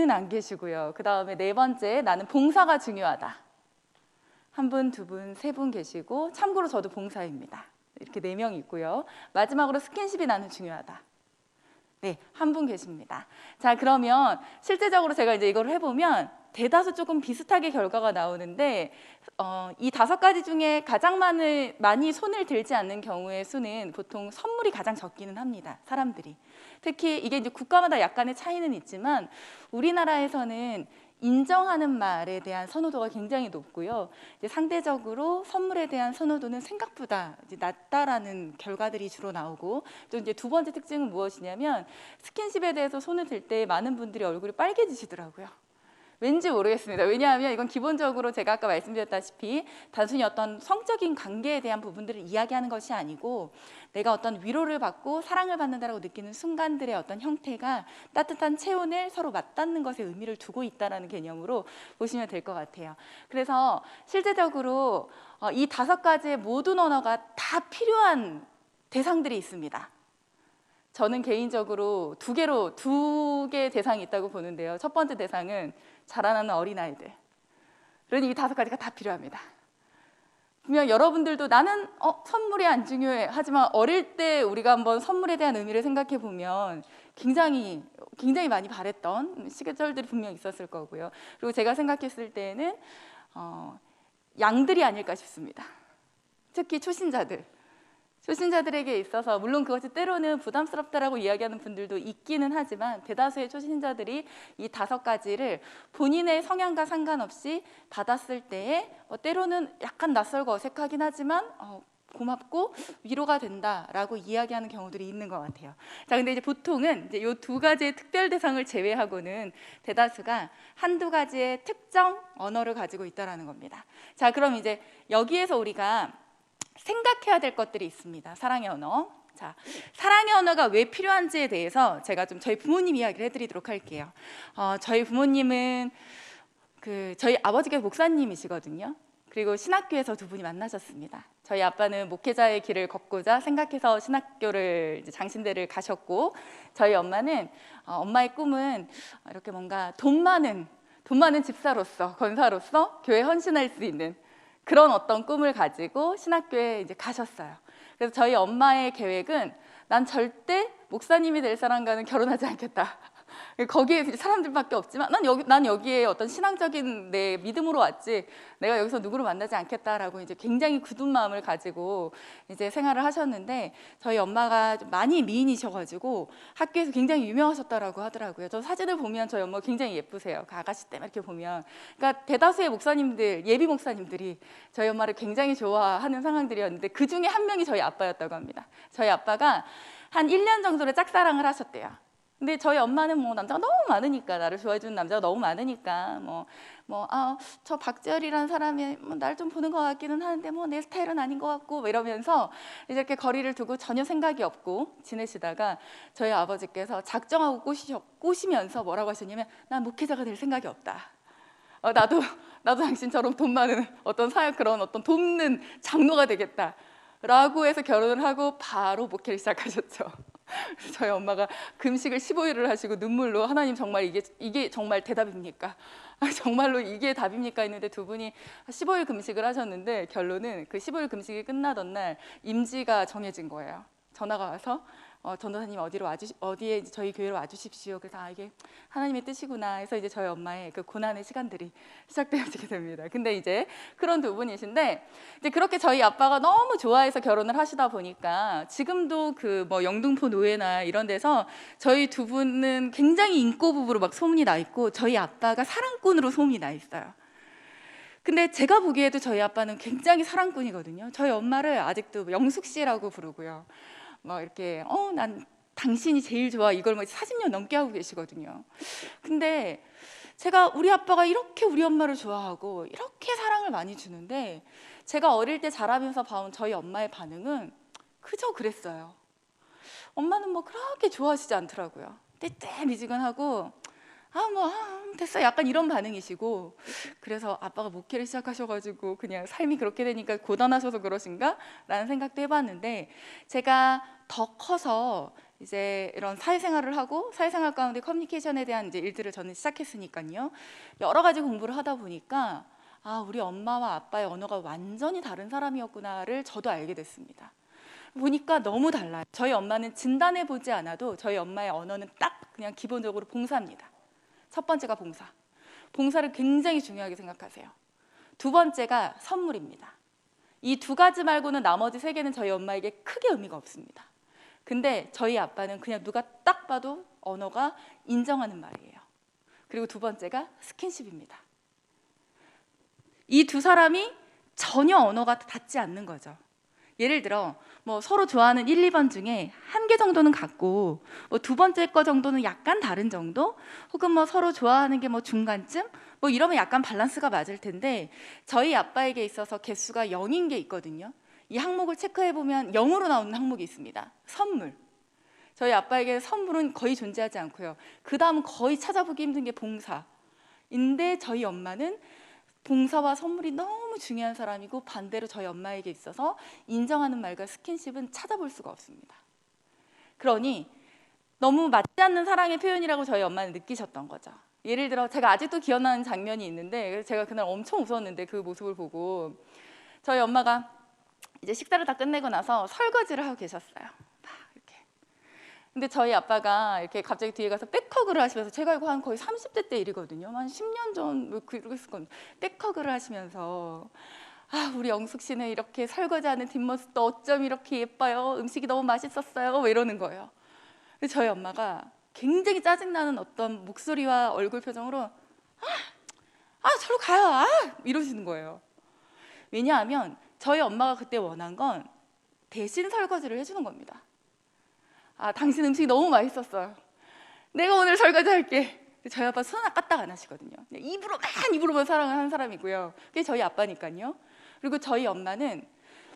안 계시고요. 그 다음에 네 번째, 나는 봉사가 중요하다. 한 분, 두 분, 세 분 계시고, 참고로 저도 봉사입니다. 이렇게 4명 있고요. 마지막으로 스킨십이 나는 중요하다. 네, 한 분 계십니다. 자, 그러면 실제적으로 제가 이제 이걸 해보면 대다수 조금 비슷하게 결과가 나오는데, 이 5가지 중에 가장 많이 손을 들지 않는 경우의 수는 보통 선물이 가장 적기는 합니다. 사람들이. 특히 이게 이제 국가마다 약간의 차이는 있지만 우리나라에서는 인정하는 말에 대한 선호도가 굉장히 높고요. 이제 상대적으로 선물에 대한 선호도는 생각보다 이제 낮다라는 결과들이 주로 나오고, 또 이제 두 번째 특징은 무엇이냐면 스킨십에 대해서 손을 들 때 많은 분들이 얼굴이 빨개지시더라고요. 왠지 모르겠습니다. 왜냐하면 이건 기본적으로 제가 아까 말씀드렸다시피 단순히 어떤 성적인 관계에 대한 부분들을 이야기하는 것이 아니고, 내가 어떤 위로를 받고 사랑을 받는다라고 느끼는 순간들의 어떤 형태가 따뜻한 체온을 서로 맞닿는 것에 의미를 두고 있다는 개념으로 보시면 될 것 같아요. 그래서 실제적으로 이 5가지의 모든 언어가 다 필요한 대상들이 있습니다. 저는 개인적으로 두 개의 대상이 있다고 보는데요. 첫 번째 대상은 자라나는 어린아이들. 그러니 이 5가지가 다 필요합니다. 분명 여러분들도 나는 선물이 안 중요해. 하지만 어릴 때 우리가 한번 선물에 대한 의미를 생각해 보면 굉장히 많이 바랬던 시절들이 분명 있었을 거고요. 그리고 제가 생각했을 때는 양들이 아닐까 싶습니다. 특히 초신자들에게 있어서 물론 그것이 때로는 부담스럽다라고 이야기하는 분들도 있기는 하지만 대다수의 초신자들이 이 5가지를 본인의 성향과 상관없이 받았을 때에 때로는 약간 낯설고 어색하긴 하지만 고맙고 위로가 된다라고 이야기하는 경우들이 있는 것 같아요. 자, 근데 이제 보통은 이제 이 2가지의 특별 대상을 제외하고는 대다수가 한두 가지의 특정 언어를 가지고 있다라는 겁니다. 자, 그럼 이제 여기에서 우리가 생각해야 될 것들이 있습니다. 사랑의 언어. 자, 사랑의 언어가 왜 필요한지에 대해서 제가 좀 저희 부모님 이야기를 해드리도록 할게요. 저희 부모님은 저희 아버지께서 목사님이시거든요. 그리고 신학교에서 두 분이 만나셨습니다. 저희 아빠는 목회자의 길을 걷고자 생각해서 신학교를 장신대를 가셨고, 저희 엄마는 엄마의 꿈은 이렇게 뭔가 돈 많은 집사로서, 권사로서 교회 헌신할 수 있는 그런 어떤 꿈을 가지고 신학교에 이제 가셨어요. 그래서 저희 엄마의 계획은 난 절대 목사님이 될 사람과는 결혼하지 않겠다. 거기에 사람들밖에 없지만 난 여기에 어떤 신앙적인 내 믿음으로 왔지 내가 여기서 누구를 만나지 않겠다라고 이제 굉장히 굳은 마음을 가지고 이제 생활을 하셨는데, 저희 엄마가 좀 많이 미인이셔가지고 학교에서 굉장히 유명하셨다라고 하더라고요. 저 사진을 보면 저희 엄마가 굉장히 예쁘세요. 그 아가씨 때만 이렇게 보면. 그러니까 대다수의 목사님들, 예비 목사님들이 저희 엄마를 굉장히 좋아하는 상황들이었는데 그 중에 한 명이 저희 아빠였다고 합니다. 저희 아빠가 한 1년 정도를 짝사랑을 하셨대요. 근데 저희 엄마는 뭐 남자가 너무 많으니까, 나를 좋아해주는 남자가 너무 많으니까 저 박재열이라는 사람이 날 좀 보는 것 같기는 하는데 내 스타일은 아닌 것 같고 이러면서 이렇게 거리를 두고 전혀 생각이 없고 지내시다가 저희 아버지께서 작정하고 꼬시면서 뭐라고 하셨냐면, 난 목회자가 될 생각이 없다. 나도 당신처럼 돈 많은 어떤 사역, 그런 어떤 돕는 장로가 되겠다 라고 해서 결혼을 하고 바로 목회를 시작하셨죠. 저희 엄마가 금식을 15일을 하시고 눈물로, 하나님 정말 이게 정말 대답입니까? 정말로 이게 답입니까? 했는데 두 분이 15일 금식을 하셨는데 결론은 그 15일 금식이 끝나던 날 임지가 정해진 거예요. 전화가 와서 전도사님 어디에 이제 저희 교회로 와주십시오. 그래서 이게 하나님의 뜻이구나 해서 이제 저희 엄마의 그 고난의 시간들이 시작되어지게 됩니다. 근데 이제 그런 두 분이신데, 이제 그렇게 저희 아빠가 너무 좋아해서 결혼을 하시다 보니까 지금도 영등포 노회나 이런 데서 저희 두 분은 굉장히 인고 부부로 막 소문이 나 있고, 저희 아빠가 사랑꾼으로 소문이 나 있어요. 근데 제가 보기에도 저희 아빠는 굉장히 사랑꾼이거든요. 저희 엄마를 아직도 영숙 씨라고 부르고요. 이렇게 난 당신이 제일 좋아, 이걸 40년 넘게 하고 계시거든요. 근데 제가 우리 아빠가 이렇게 우리 엄마를 좋아하고 이렇게 사랑을 많이 주는데, 제가 어릴 때 자라면서 봐온 저희 엄마의 반응은 그저 그랬어요. 엄마는 그렇게 좋아하시지 않더라고요. 떼떼미지근하고 됐어, 약간 이런 반응이시고, 그래서 아빠가 목회를 시작하셔가지고 그냥 삶이 그렇게 되니까 고단하셔서 그러신가? 라는 생각도 해봤는데, 제가 더 커서 이제 이런 사회생활을 하고 사회생활 가운데 커뮤니케이션에 대한 이제 일들을 저는 시작했으니까요. 여러 가지 공부를 하다 보니까 아, 우리 엄마와 아빠의 언어가 완전히 다른 사람이었구나를 저도 알게 됐습니다. 보니까 너무 달라요. 저희 엄마는 진단해 보지 않아도 저희 엄마의 언어는 딱 그냥 기본적으로 봉사입니다. 첫 번째가 봉사. 봉사를 굉장히 중요하게 생각하세요. 두 번째가 선물입니다. 이 두 가지 말고는 나머지 세 개는 저희 엄마에게 크게 의미가 없습니다. 근데 저희 아빠는 그냥 누가 딱 봐도 언어가 인정하는 말이에요. 그리고 두 번째가 스킨십입니다. 이 두 사람이 전혀 언어가 닿지 않는 거죠. 예를 들어 뭐 서로 좋아하는 1, 2번 중에 한 개 정도는 같고 뭐 두 번째 거 정도는 약간 다른 정도, 혹은 뭐 서로 좋아하는 게 뭐 중간쯤, 뭐 이러면 약간 밸런스가 맞을 텐데 저희 아빠에게 있어서 개수가 0인 게 있거든요. 이 항목을 체크해 보면 0으로 나오는 항목이 있습니다. 선물. 저희 아빠에게 선물은 거의 존재하지 않고요. 그 다음 거의 찾아보기 힘든 게 봉사인데 저희 엄마는 봉사와 선물이 너무 중요한 사람이고, 반대로 저희 엄마에게 있어서 인정하는 말과 스킨십은 찾아볼 수가 없습니다. 그러니 너무 맞지 않는 사랑의 표현이라고 저희 엄마는 느끼셨던 거죠. 예를 들어 제가 아직도 기억나는 장면이 있는데, 제가 그날 엄청 웃었는데 그 모습을 보고 저희 엄마가 이제 식사를 다 끝내고 나서 설거지를 하고 계셨어요. 막 이렇게. 근데 저희 아빠가 이렇게 갑자기 뒤에 가서 백허그를 하시면서, 제가 이거 한 거의 30대 때 일이거든요. 한 10년 전 뭐 그랬을 겁니다. 백허그를 하시면서 아, 우리 영숙 씨는 이렇게 설거지하는 뒷모습도 어쩜 이렇게 예뻐요. 음식이 너무 맛있었어요. 뭐 이러는 거예요. 근데 저희 엄마가 굉장히 짜증나는 어떤 목소리와 얼굴 표정으로 저로 가요. 이러시는 거예요. 왜냐하면 저희 엄마가 그때 원한 건 대신 설거지를 해주는 겁니다. 당신 음식이 너무 맛있었어요. 내가 오늘 설거지 할게. 저희 아빠 손 까딱 안 하시거든요. 입으로만 사랑을 하는 사람이고요. 그게 저희 아빠니까요. 그리고 저희 엄마는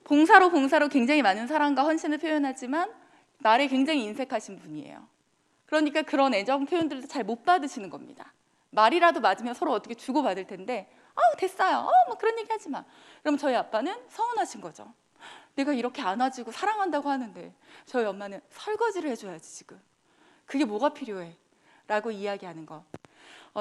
봉사로 굉장히 많은 사랑과 헌신을 표현하지만 말에 굉장히 인색하신 분이에요. 그러니까 그런 애정 표현들도 잘 못 받으시는 겁니다. 말이라도 맞으면 서로 어떻게 주고받을 텐데 됐어요. 뭐 그런 얘기 하지 마. 그럼 저희 아빠는 서운하신 거죠. 내가 이렇게 안아주고 사랑한다고 하는데 저희 엄마는 설거지를 해줘야지 지금. 그게 뭐가 필요해? 라고 이야기하는 거.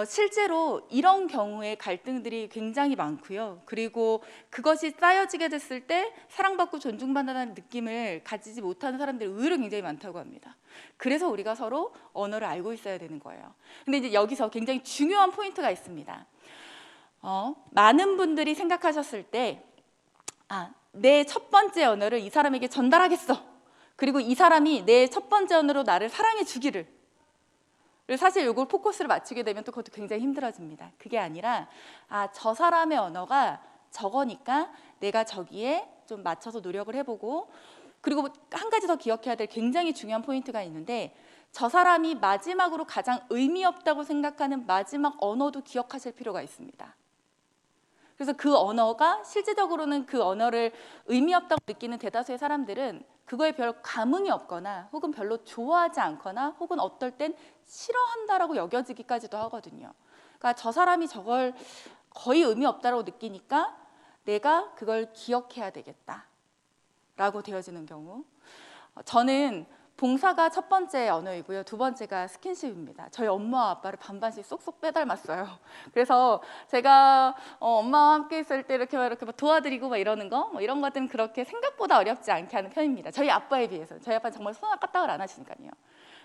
실제로 이런 경우에 갈등들이 굉장히 많고요. 그리고 그것이 쌓여지게 됐을 때 사랑받고 존중받는다는 느낌을 가지지 못하는 사람들이 의외로 굉장히 많다고 합니다. 그래서 우리가 서로 언어를 알고 있어야 되는 거예요. 근데 이제 여기서 굉장히 중요한 포인트가 있습니다. 많은 분들이 생각하셨을 때 내 첫 번째 언어를 이 사람에게 전달하겠어. 그리고 이 사람이 내 첫 번째 언어로 나를 사랑해 주기를. 사실 이걸 포커스를 맞추게 되면 또 그것도 굉장히 힘들어집니다. 그게 아니라 저 사람의 언어가 저거니까 내가 저기에 좀 맞춰서 노력을 해보고, 그리고 한 가지 더 기억해야 될 굉장히 중요한 포인트가 있는데, 저 사람이 마지막으로 가장 의미 없다고 생각하는 마지막 언어도 기억하실 필요가 있습니다. 그래서 그 언어가 실제적으로는 그 언어를 의미 없다고 느끼는 대다수의 사람들은 그거에 별 감흥이 없거나 혹은 별로 좋아하지 않거나 혹은 어떨 땐 싫어한다라고 여겨지기까지도 하거든요. 그러니까 저 사람이 저걸 거의 의미 없다라고 느끼니까 내가 그걸 기억해야 되겠다라고 되어지는 경우. 저는 봉사가 첫 번째 언어이고요. 두 번째가 스킨십입니다. 저희 엄마와 아빠를 반반씩 쏙쏙 빼닮았어요. 그래서 제가 엄마와 함께 있을 때 이렇게 막 도와드리고 막 이러는 거, 이런 것들은 그렇게 생각보다 어렵지 않게 하는 편입니다. 저희 아빠에 비해서. 저희 아빠는 정말 손을 까딱을 안 하시니까요.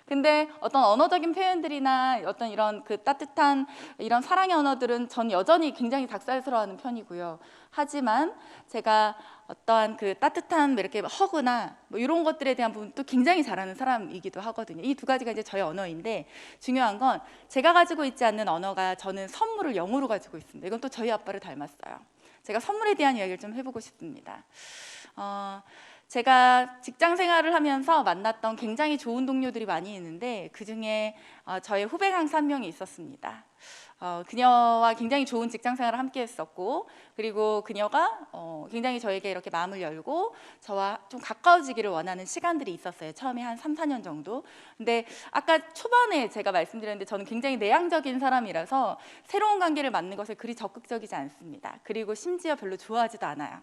근데 어떤 언어적인 표현들이나 어떤 이런 그 따뜻한 이런 사랑의 언어들은 전 여전히 굉장히 닭살스러워하는 편이고요. 하지만 제가 어떠한 그 따뜻한 이렇게 허그나 뭐 이런 것들에 대한 부분도 굉장히 잘하는 사람이기도 하거든요. 이 두 가지가 이제 저의 언어인데, 중요한 건 제가 가지고 있지 않는 언어가, 저는 선물을 0으로 가지고 있습니다. 이건 또 저희 아빠를 닮았어요. 제가 선물에 대한 이야기를 좀 해보고 싶습니다. 제가 직장 생활을 하면서 만났던 굉장히 좋은 동료들이 많이 있는데, 그중에 저의 후배 강사 한 명이 있었습니다. 그녀와 굉장히 좋은 직장 생활을 함께 했었고, 그리고 그녀가 굉장히 저에게 이렇게 마음을 열고 저와 좀 가까워지기를 원하는 시간들이 있었어요. 처음에 한 3, 4년 정도. 근데 아까 초반에 제가 말씀드렸는데 저는 굉장히 내향적인 사람이라서 새로운 관계를 맺는 것에 그리 적극적이지 않습니다. 그리고 심지어 별로 좋아하지도 않아요.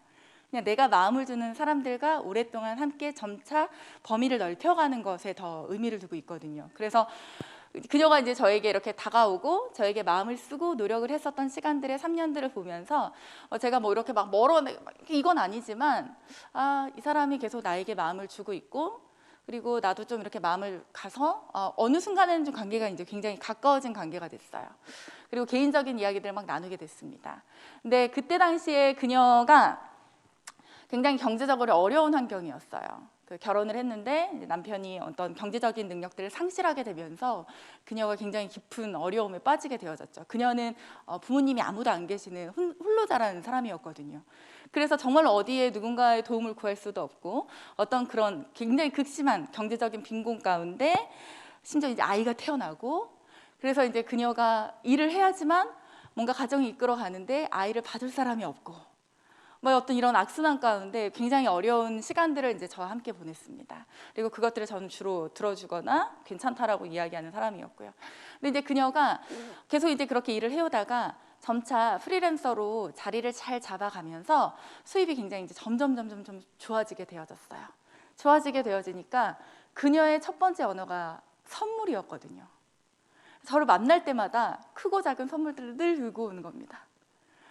그냥 내가 마음을 주는 사람들과 오랫동안 함께 점차 범위를 넓혀가는 것에 더 의미를 두고 있거든요. 그래서 그녀가 이제 저에게 이렇게 다가오고 저에게 마음을 쓰고 노력을 했었던 시간들의 3년들을 보면서 제가 뭐 이렇게 막 이건 아니지만 이 사람이 계속 나에게 마음을 주고 있고, 그리고 나도 좀 이렇게 마음을 가서 어느 순간에는 좀 관계가 이제 굉장히 가까워진 관계가 됐어요. 그리고 개인적인 이야기들을 막 나누게 됐습니다. 근데 그때 당시에 그녀가 굉장히 경제적으로 어려운 환경이었어요. 결혼을 했는데 남편이 어떤 경제적인 능력들을 상실하게 되면서 그녀가 굉장히 깊은 어려움에 빠지게 되어졌죠. 그녀는 부모님이 아무도 안 계시는 홀로 자란 사람이었거든요. 그래서 정말 어디에 누군가의 도움을 구할 수도 없고, 어떤 그런 굉장히 극심한 경제적인 빈곤 가운데 심지어 이제 아이가 태어나고, 그래서 이제 그녀가 일을 해야지만 뭔가 가정이 이끌어 가는데 아이를 봐줄 사람이 없고, 뭐 어떤 이런 악순환 가운데 굉장히 어려운 시간들을 이제 저와 함께 보냈습니다. 그리고 그것들을 저는 주로 들어주거나 괜찮다라고 이야기하는 사람이었고요. 근데 이제 그녀가 계속 이제 그렇게 일을 해오다가 점차 프리랜서로 자리를 잘 잡아가면서 수입이 굉장히 이제 점점 좀 좋아지게 되어졌어요. 좋아지게 되어지니까 그녀의 첫 번째 언어가 선물이었거든요. 저를 만날 때마다 크고 작은 선물들을 늘 들고 오는 겁니다.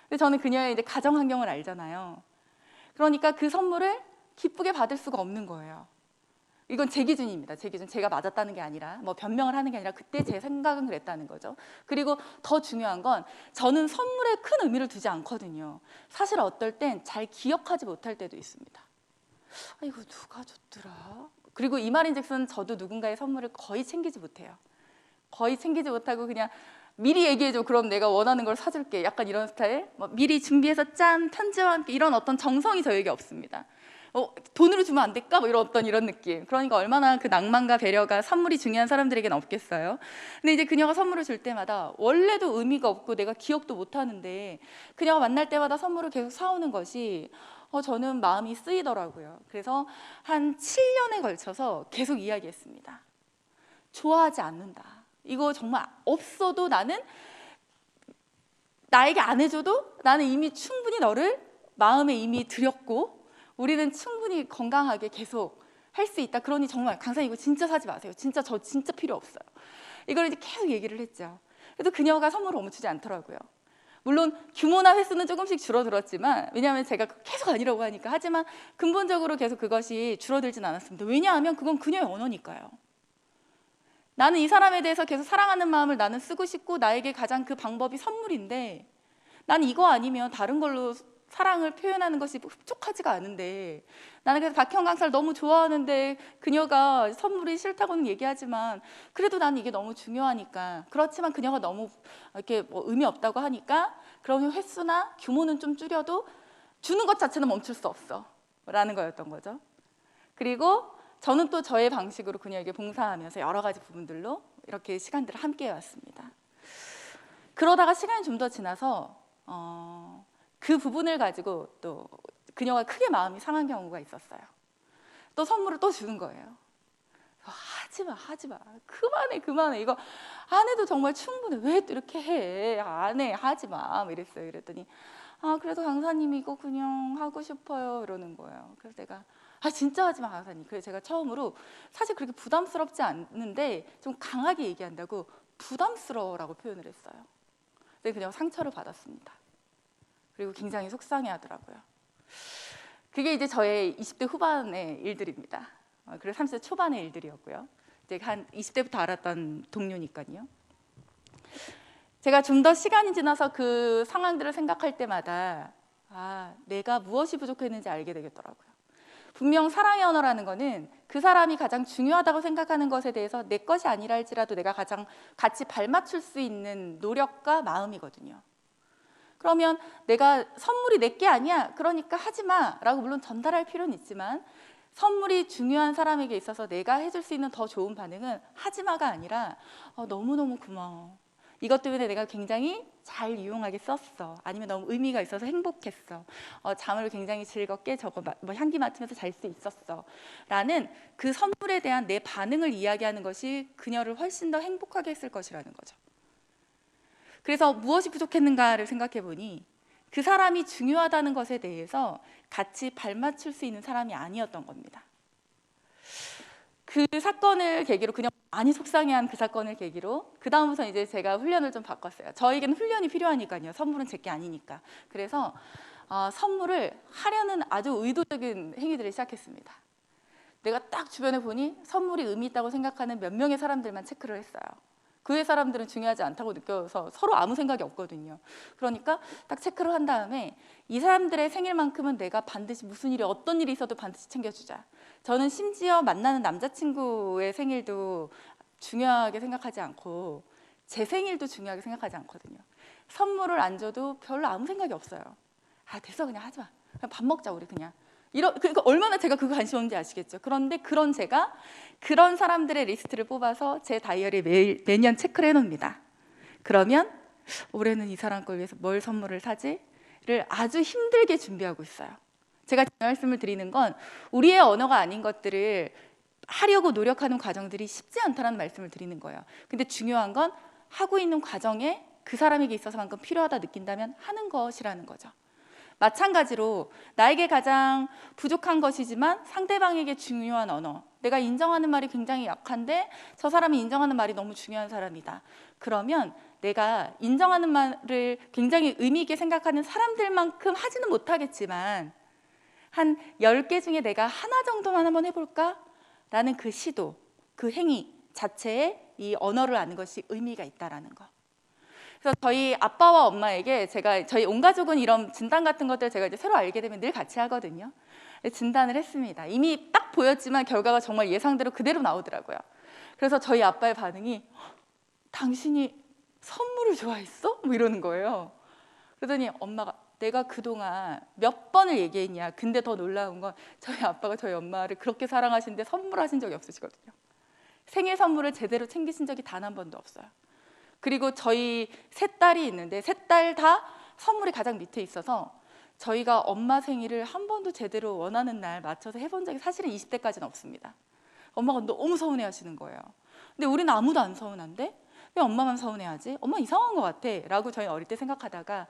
근데 저는 그녀의 이제 가정 환경을 알잖아요. 그러니까 그 선물을 기쁘게 받을 수가 없는 거예요. 이건 제 기준입니다. 제 기준. 제가 맞았다는 게 아니라, 뭐 변명을 하는 게 아니라 그때 제 생각은 그랬다는 거죠. 그리고 더 중요한 건 저는 선물에 큰 의미를 두지 않거든요. 사실 어떨 땐 잘 기억하지 못할 때도 있습니다. 이거 누가 줬더라? 그리고 이 말인즉슨 저도 누군가의 선물을 거의 챙기지 못해요. 거의 챙기지 못하고 그냥 미리 얘기해줘. 그럼 내가 원하는 걸 사줄게. 약간 이런 스타일. 미리 준비해서 짠, 편지와 함께, 이런 어떤 정성이 저에게 없습니다. 돈으로 주면 안 될까? 뭐 이런 어떤 이런 느낌. 그러니까 얼마나 그 낭만과 배려가 선물이 중요한 사람들에게는 없겠어요. 근데 이제 그녀가 선물을 줄 때마다 원래도 의미가 없고 내가 기억도 못 하는데 그녀가 만날 때마다 선물을 계속 사오는 것이 저는 마음이 쓰이더라고요. 그래서 한 7년에 걸쳐서 계속 이야기했습니다. 좋아하지 않는다. 이거 정말 없어도 나는, 나에게 안 해줘도 나는 이미 충분히 너를 마음에 이미 들였고 우리는 충분히 건강하게 계속 할 수 있다. 그러니 정말 강사님 이거 진짜 사지 마세요. 진짜 저 진짜 필요 없어요. 이걸 이제 계속 얘기를 했죠. 그래도 그녀가 선물을 멈추지 않더라고요. 물론 규모나 횟수는 조금씩 줄어들었지만, 왜냐하면 제가 계속 아니라고 하니까. 하지만 근본적으로 계속 그것이 줄어들진 않았습니다. 왜냐하면 그건 그녀의 언어니까요. 나는 이 사람에 대해서 계속 사랑하는 마음을 나는 쓰고 싶고, 나에게 가장 그 방법이 선물인데 나는 이거 아니면 다른 걸로 사랑을 표현하는 것이 흡족하지가 않은데, 나는 그래서 박형 강사를 너무 좋아하는데 그녀가 선물이 싫다고는 얘기하지만 그래도 나는 이게 너무 중요하니까. 그렇지만 그녀가 너무 이렇게 뭐 의미 없다고 하니까 그러면 횟수나 규모는 좀 줄여도 주는 것 자체는 멈출 수 없어 라는 거였던 거죠. 그리고 저는 또 저의 방식으로 그녀에게 봉사하면서 여러 가지 부분들로 이렇게 시간들을 함께 해왔습니다. 그러다가 시간이 좀 더 지나서 그 부분을 가지고 또 그녀가 크게 마음이 상한 경우가 있었어요. 또 선물을 또 주는 거예요. 하지마, 그만해. 이거 안 해도 정말 충분해. 왜 또 이렇게 해? 안 해, 하지마. 이랬어요. 그랬더니 그래도 강사님이 이거 그냥 하고 싶어요 이러는 거예요. 그래서 내가 진짜 하지 마 강사님. 그래서 제가 처음으로 사실 그렇게 부담스럽지 않는데 좀 강하게 얘기한다고 부담스러워라고 표현을 했어요. 근데 그냥 상처를 받았습니다. 그리고 굉장히 속상해 하더라고요. 그게 이제 저의 20대 후반의 일들입니다. 그래서 30대 초반의 일들이었고요. 이제 한 20대부터 알았던 동료니까요. 제가 좀 더 시간이 지나서 그 상황들을 생각할 때마다 내가 무엇이 부족했는지 알게 되겠더라고요. 분명 사랑의 언어라는 거는 그 사람이 가장 중요하다고 생각하는 것에 대해서 내 것이 아니라 할지라도 내가 가장 같이 발맞출 수 있는 노력과 마음이거든요. 그러면 내가 선물이 내 게 아니야, 그러니까 하지 마라고 물론 전달할 필요는 있지만, 선물이 중요한 사람에게 있어서 내가 해줄 수 있는 더 좋은 반응은 하지 마가 아니라 너무너무 고마워, 이것 때문에 내가 굉장히 잘 유용하게 썼어, 아니면 너무 의미가 있어서 행복했어, 잠을 굉장히 즐겁게 향기 맡으면서 잘 수 있었어 라는 그 선물에 대한 내 반응을 이야기하는 것이 그녀를 훨씬 더 행복하게 했을 것이라는 거죠. 그래서 무엇이 부족했는가를 생각해 보니 그 사람이 중요하다는 것에 대해서 같이 발맞출 수 있는 사람이 아니었던 겁니다. 그 사건을 계기로, 그냥 많이 속상해한 그 사건을 계기로 그 다음부터 이제 제가 훈련을 좀 바꿨어요. 저에게는 훈련이 필요하니까요. 선물은 제 게 아니니까. 그래서 선물을 하려는 아주 의도적인 행위들을 시작했습니다. 내가 딱 주변에 보니 선물이 의미 있다고 생각하는 몇 명의 사람들만 체크를 했어요. 그 외 사람들은 중요하지 않다고 느껴서 서로 아무 생각이 없거든요. 그러니까 딱 체크를 한 다음에 이 사람들의 생일만큼은 내가 반드시 무슨 일이 어떤 일이 있어도 반드시 챙겨주자. 저는 심지어 만나는 남자친구의 생일도 중요하게 생각하지 않고 제 생일도 중요하게 생각하지 않거든요. 선물을 안 줘도 별로 아무 생각이 없어요. 아, 됐어, 그냥 하지 마. 그냥 밥 먹자, 우리 그냥. 얼마나 제가 그거 관심 없는지 아시겠죠? 그런데 그런 제가 그런 사람들의 리스트를 뽑아서 제 다이어리에 매년 체크를 해놓습니다. 그러면 올해는 이 사람 걸 위해서 뭘 선물을 사지를 아주 힘들게 준비하고 있어요. 제가 말씀을 드리는 건 우리의 언어가 아닌 것들을 하려고 노력하는 과정들이 쉽지 않다는 말씀을 드리는 거예요. 근데 중요한 건 하고 있는 과정에 그 사람에게 있어서만큼 필요하다 느낀다면 하는 것이라는 거죠. 마찬가지로 나에게 가장 부족한 것이지만 상대방에게 중요한 언어, 내가 인정하는 말이 굉장히 약한데 저 사람이 인정하는 말이 너무 중요한 사람이다. 그러면 내가 인정하는 말을 굉장히 의미 있게 생각하는 사람들만큼 하지는 못하겠지만 한 10개 중에 내가 하나 정도만 한번 해볼까? 라는 그 시도, 그 행위 자체에 이 언어를 아는 것이 의미가 있다라는 거. 그래서 저희 아빠와 엄마에게 저희 온 가족은 이런 진단 같은 것들 제가 이제 새로 알게 되면 늘 같이 하거든요. 진단을 했습니다. 이미 딱 보였지만 결과가 정말 예상대로 그대로 나오더라고요. 그래서 저희 아빠의 반응이 당신이 선물을 좋아했어? 뭐 이러는 거예요. 그러더니 엄마가 내가 그동안 몇 번을 얘기했냐. 근데 더 놀라운 건 저희 아빠가 저희 엄마를 그렇게 사랑하시는데 선물하신 적이 없으시거든요. 생일 선물을 제대로 챙기신 적이 단 한 번도 없어요. 그리고 저희 세 딸이 있는데 세 딸 다 선물이 가장 밑에 있어서 저희가 엄마 생일을 한 번도 제대로 원하는 날 맞춰서 해본 적이 사실은 20대까지는 없습니다. 엄마가 너무 서운해 하시는 거예요. 근데 우리는 아무도 안 서운한데 왜 엄마만 서운해하지? 엄마 이상한 것 같아 라고 저희 어릴 때 생각하다가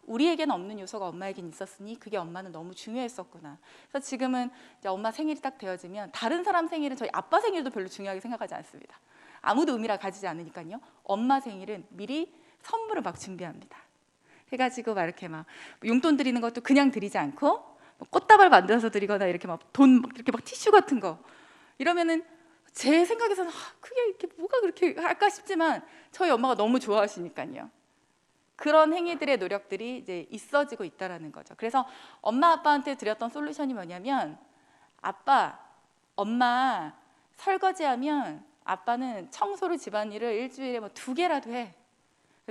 우리에게는 없는 요소가 엄마에겐 있었으니 그게 엄마는 너무 중요했었구나. 그래서 지금은 이제 엄마 생일이 딱 되어지면 다른 사람 생일은 저희 아빠 생일도 별로 중요하게 생각하지 않습니다. 아무도 의미를 가지지 않으니까요. 엄마 생일은 미리 선물을 막 준비합니다. 해가지고 막 이렇게 막 용돈 드리는 것도 그냥 드리지 않고 꽃다발 만들어서 드리거나 이렇게 막 돈 이렇게 막 티슈 같은 거 이러면은 제 생각에서는 그게 이렇게 뭐가 그렇게 할까 싶지만 저희 엄마가 너무 좋아하시니까요. 그런 행위들의 노력들이 이제 있어지고 있다라는 거죠. 그래서 엄마 아빠한테 드렸던 솔루션이 뭐냐면 아빠, 엄마 설거지하면 아빠는 청소를 집안일을 일주일에 뭐 2개라도 해.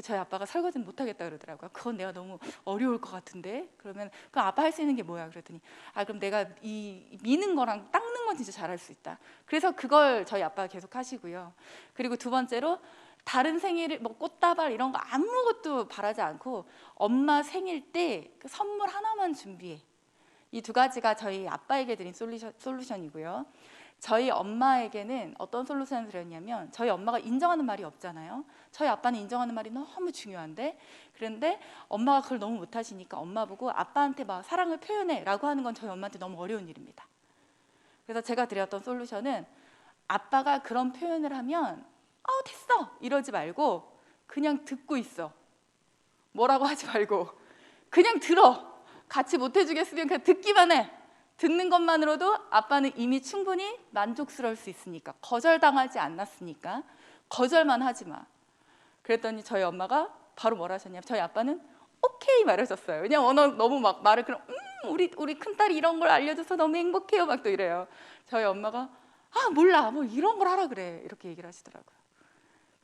저희 아빠가 설거지는 못하겠다 그러더라고요. 그건 내가 너무 어려울 것 같은데. 그러면 그럼 아빠 할 수 있는 게 뭐야? 그랬더니 그럼 내가 이 미는 거랑 닦는 건 진짜 잘할 수 있다. 그래서 그걸 저희 아빠가 계속 하시고요. 그리고 두 번째로 다른 생일 뭐 꽃다발 이런 거 아무것도 바라지 않고 엄마 생일 때 그 선물 하나만 준비해. 이 두 가지가 저희 아빠에게 드린 솔루션이고요. 저희 엄마에게는 어떤 솔루션을 드렸냐면 저희 엄마가 인정하는 말이 없잖아요. 저희 아빠는 인정하는 말이 너무 중요한데 그런데 엄마가 그걸 너무 못하시니까 엄마 보고 아빠한테 막 사랑을 표현해 라고 하는 건 저희 엄마한테 너무 어려운 일입니다. 그래서 제가 드렸던 솔루션은 아빠가 그런 표현을 하면 됐어 이러지 말고 그냥 듣고 있어. 뭐라고 하지 말고 그냥 들어. 같이 못 해주겠으면 그냥 듣기만 해. 듣는 것만으로도 아빠는 이미 충분히 만족스러울 수 있으니까 거절당하지 않았으니까 거절만 하지 마. 그랬더니 저희 엄마가 바로 뭐라 하셨냐면 저희 아빠는 오케이 말하셨어요. 왜냐면 너무 막 말을 그럼 우리 큰딸이 이런 걸 알려줘서 너무 행복해요 막 또 이래요. 저희 엄마가 몰라 뭐 이런 걸 하라 그래 이렇게 얘기를 하시더라고요.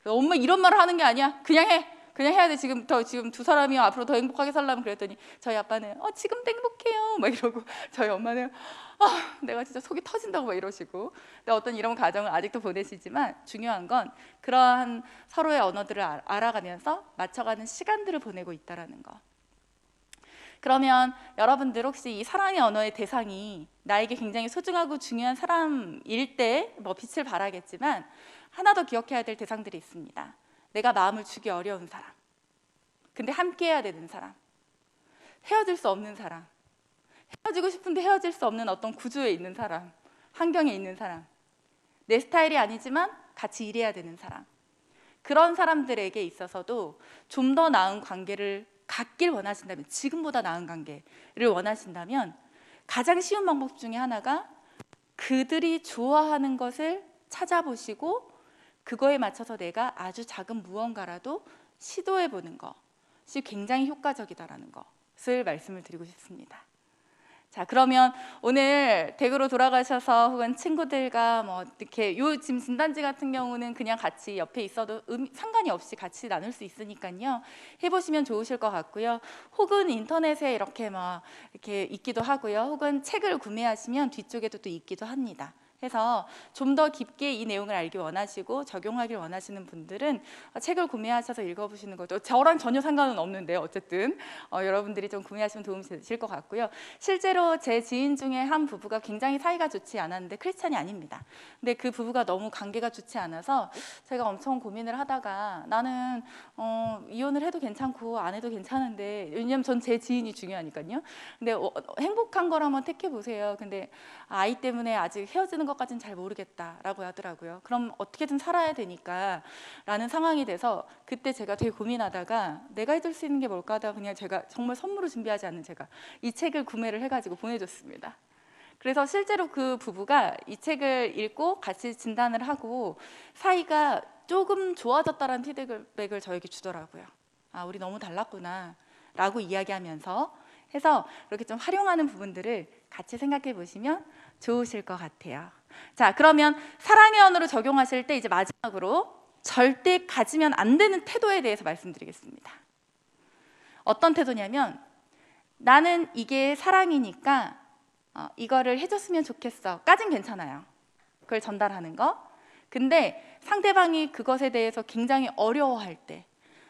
그래서 엄마 이런 말을 하는 게 아니야. 그냥 해. 그냥 해야 돼. 지금 두 사람이 앞으로 더 행복하게 살려면 그랬더니 저희 아빠는 지금도 행복해요 막 이러고 저희 엄마는 내가 진짜 속이 터진다고 막 이러시고 근데 어떤 이런 과정을 아직도 보내시지만 중요한 건 그러한 서로의 언어들을 알아가면서 맞춰가는 시간들을 보내고 있다는 거. 그러면 여러분들 혹시 이 사랑의 언어의 대상이 나에게 굉장히 소중하고 중요한 사람일 때 뭐 빛을 발하겠지만 하나 더 기억해야 될 대상들이 있습니다. 내가 마음을 주기 어려운 사람, 근데 함께 해야 되는 사람, 헤어질 수 없는 사람, 헤어지고 싶은데 헤어질 수 없는 어떤 구조에 있는 사람, 환경에 있는 사람, 내 스타일이 아니지만 같이 일해야 되는 사람, 그런 사람들에게 있어서도 좀 더 나은 관계를 갖길 원하신다면, 지금보다 나은 관계를 원하신다면 가장 쉬운 방법 중에 하나가 그들이 좋아하는 것을 찾아보시고 그거에 맞춰서 내가 아주 작은 무언가라도 시도해 보는 것이 굉장히 효과적이다라는 것을 말씀을 드리고 싶습니다. 자, 그러면 오늘 댁으로 돌아가셔서 혹은 친구들과 뭐 이렇게 요 지금 진단지 같은 경우는 그냥 같이 옆에 있어도 상관이 없이 같이 나눌 수 있으니까요. 해보시면 좋으실 것 같고요. 혹은 인터넷에 이렇게 이렇게 있기도 하고요. 혹은 책을 구매하시면 뒤쪽에도 또 있기도 합니다. 해서 좀 더 깊게 이 내용을 알기 원하시고 적용하길 원하시는 분들은 책을 구매하셔서 읽어보시는 거죠. 저랑 전혀 상관은 없는데요. 어쨌든 여러분들이 좀 구매하시면 도움이 되실 것 같고요. 실제로 제 지인 중에 한 부부가 굉장히 사이가 좋지 않았는데 크리스찬이 아닙니다. 근데 그 부부가 너무 관계가 좋지 않아서 제가 엄청 고민을 하다가 나는 이혼을 해도 괜찮고 안 해도 괜찮은데, 왜냐면 전 제 지인이 중요하니까요. 근데 행복한 걸 한번 택해 보세요. 근데 아이 때문에 아직 헤어지는 것까지는 잘 모르겠다라고 하더라고요. 그럼 어떻게든 살아야 되니까 라는 상황이 돼서 그때 제가 되게 고민하다가 내가 해줄 수 있는 게 뭘까 하다가 그냥 제가 정말 선물을 준비하지 않은 제가 이 책을 구매를 해가지고 보내줬습니다. 그래서 실제로 그 부부가 이 책을 읽고 같이 진단을 하고 사이가 조금 좋아졌다라는 피드백을 저에게 주더라고요. 아, 우리 너무 달랐구나 라고 이야기하면서 해서 이렇게 좀 활용하는 부분들을 같이 생각해 보시면 좋으실 것 같아요. 자, 그러면 사랑의 언어로 적용하실 때 이제 마지막으로 절대 가지면 안 되는 태도에 대해서 말씀드리겠습니다. 어떤 태도냐면, 나는 이게 사랑이니까 이거를 해줬으면 좋겠어 까진 괜찮아요. 그걸 전달하는 거. 근데 상대방이 그것에 대해서 굉장히 어려워할 때,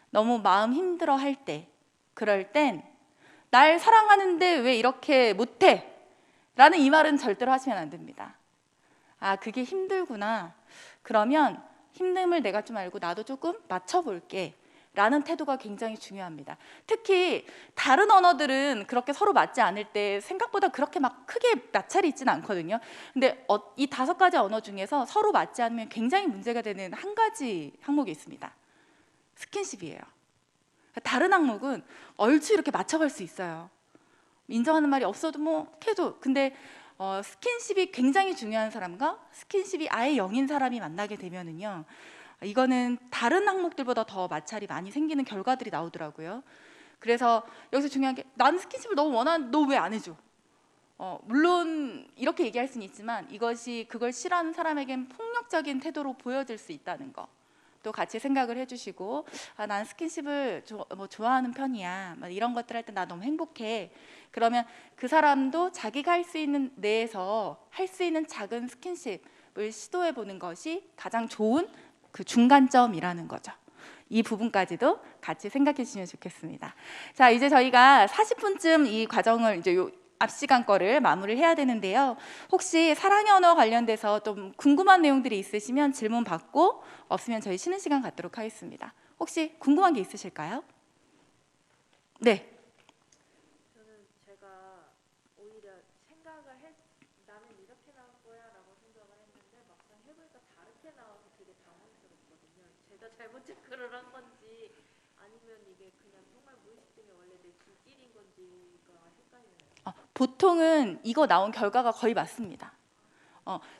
너무 마음 힘들어할 때, 그럴 땐 날 사랑하는데 왜 이렇게 못해? 라는 이 말은 절대로 하시면 안 됩니다. 아, 그게 힘들구나. 그러면 힘듦을 내가 좀 알고 나도 조금 맞춰볼게 라는 태도가 굉장히 중요합니다. 특히 다른 언어들은 그렇게 서로 맞지 않을 때 생각보다 그렇게 막 크게 마찰이 있지는 않거든요. 근데 이 5가지 언어 중에서 서로 맞지 않으면 굉장히 문제가 되는 한 가지 항목이 있습니다. 스킨십이에요. 다른 항목은 얼추 이렇게 맞춰갈 수 있어요. 인정하는 말이 없어도 뭐 해도. 근데 스킨십이 굉장히 중요한 사람과 스킨십이 아예 0인 사람이 만나게 되면은요, 이거는 다른 항목들보다 더 마찰이 많이 생기는 결과들이 나오더라고요. 그래서 여기서 중요한 게, 나는 스킨십을 너무 원하는데 너 왜 안 해줘? 물론 이렇게 얘기할 수는 있지만 이것이 그걸 싫어하는 사람에겐 폭력적인 태도로 보여질 수 있다는 거 또 같이 생각을 해주시고, 아, 난 스킨십을 좋아하는 편이야, 이런 것들 할 때 나 너무 행복해. 그러면 그 사람도 자기가 할 수 있는 내에서 할 수 있는 작은 스킨십을 시도해 보는 것이 가장 좋은 그 중간점이라는 거죠. 이 부분까지도 같이 생각해 주시면 좋겠습니다. 자, 이제 저희가 40분쯤 이 과정을 이제 앞 시간 거를 마무리를 해야 되는데요. 혹시 사랑의 언어 관련돼서 좀 궁금한 내용들이 있으시면 질문 받고, 없으면 저희 쉬는 시간 갖도록 하겠습니다. 혹시 궁금한 게 있으실까요? 네. 저는 제가 오히려 나는 이렇게 나올 거야라고 생각을 했는데 막상 해보니까 다르게 나와서 되게 당황스럽거든요. 제가 잘못 체크를 한 건지 아니면 이게 그냥 정말 무의식 중에 원래 내 길인 건지가 헷갈려요. 보통은 이거 나온 결과가 거의 맞습니다.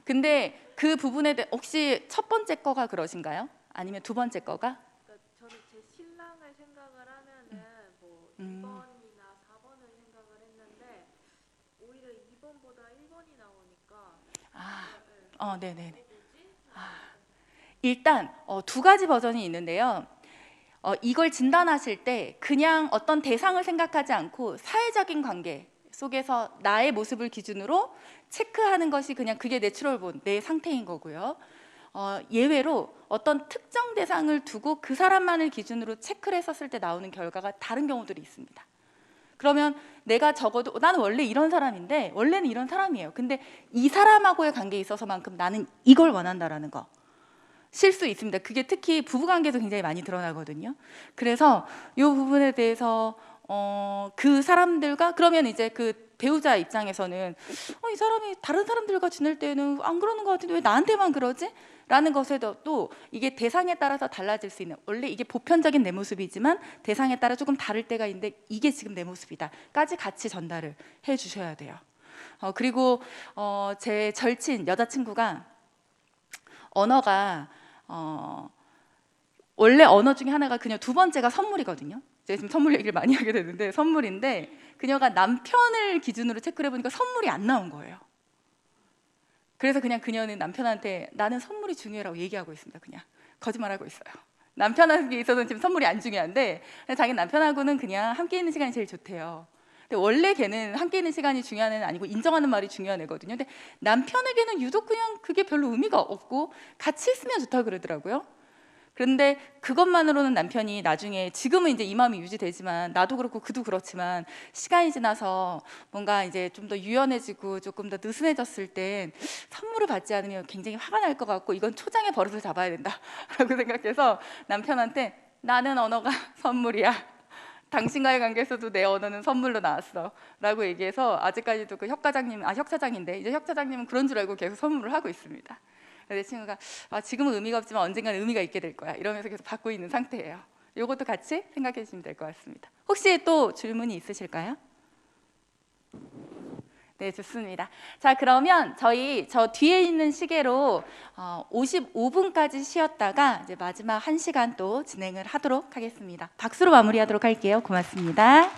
근데 그 부분에 대해 혹시 첫 번째 거가 그러신가요? 아니면 두 번째 거가? 그러니까 저는 제 신랑을 생각을 하면은 뭐 2번이나 4번을 생각을 했는데 오히려 2번보다 1번이 나오니까 네네네. 일단 2가지 버전이 있는데요. 이걸 진단하실 때 그냥 어떤 대상을 생각하지 않고 사회적인 관계 속에서 나의 모습을 기준으로 체크하는 것이 그냥 그게 내추럴 본 내 상태인 거고요. 예외로 어떤 특정 대상을 두고 그 사람만을 기준으로 체크를 했었을 때 나오는 결과가 다른 경우들이 있습니다. 그러면 내가 적어도 나는 원래 이런 사람인데, 원래는 이런 사람이에요. 근데 이 사람하고의 관계에 있어서만큼 나는 이걸 원한다라는 거 실수 있습니다. 그게 특히 부부관계도 굉장히 많이 드러나거든요. 그래서 이 부분에 대해서 그 사람들과 그러면 이제 그 배우자 입장에서는 이 사람이 다른 사람들과 지낼 때는 안 그러는 것 같은데 왜 나한테만 그러지? 라는 것에도 또 이게 대상에 따라서 달라질 수 있는, 원래 이게 보편적인 내 모습이지만 대상에 따라 조금 다를 때가 있는데 이게 지금 내 모습이다까지 같이 전달을 해 주셔야 돼요. 그리고 제 절친 여자친구가 언어가 원래 언어 중에 하나가 그냥 두 번째가 선물이거든요. 제가 지금 선물 얘기를 많이 하게 되는데 선물인데 그녀가 남편을 기준으로 체크를 해보니까 선물이 안 나온 거예요. 그래서 그냥 그녀는 남편한테 나는 선물이 중요해라고 얘기하고 있습니다. 그냥 거짓말하고 있어요. 남편에게 있어서는 지금 선물이 안 중요한데 자기 남편하고는 그냥 함께 있는 시간이 제일 좋대요. 근데 원래 걔는 함께 있는 시간이 중요한 애는 아니고 인정하는 말이 중요한 애거든요. 근데 남편에게는 유독 그냥 그게 별로 의미가 없고 같이 있으면 좋다고 그러더라고요. 그런데 그것만으로는 남편이 나중에, 지금은 이제 이 마음이 유지되지만 나도 그렇고 그도 그렇지만 시간이 지나서 뭔가 이제 좀 더 유연해지고 조금 더 느슨해졌을 땐 선물을 받지 않으면 굉장히 화가 날 것 같고 이건 초장의 버릇을 잡아야 된다라고 생각해서 남편한테 나는 언어가 선물이야. 당신과의 관계에서도 내 언어는 선물로 나왔어 라고 얘기해서 아직까지도 그 혁 사장인데 이제 혁 사장님은 그런 줄 알고 계속 선물을 하고 있습니다. 내 친구가 지금은 의미가 없지만 언젠가는 의미가 있게 될 거야 이러면서 계속 받고 있는 상태예요. 이것도 같이 생각해 주시면 될 것 같습니다. 혹시 또 질문이 있으실까요? 네, 좋습니다. 자, 그러면 저 뒤에 있는 시계로 55분까지 쉬었다가 이제 마지막 1시간 또 진행을 하도록 하겠습니다. 박수로 마무리하도록 할게요. 고맙습니다.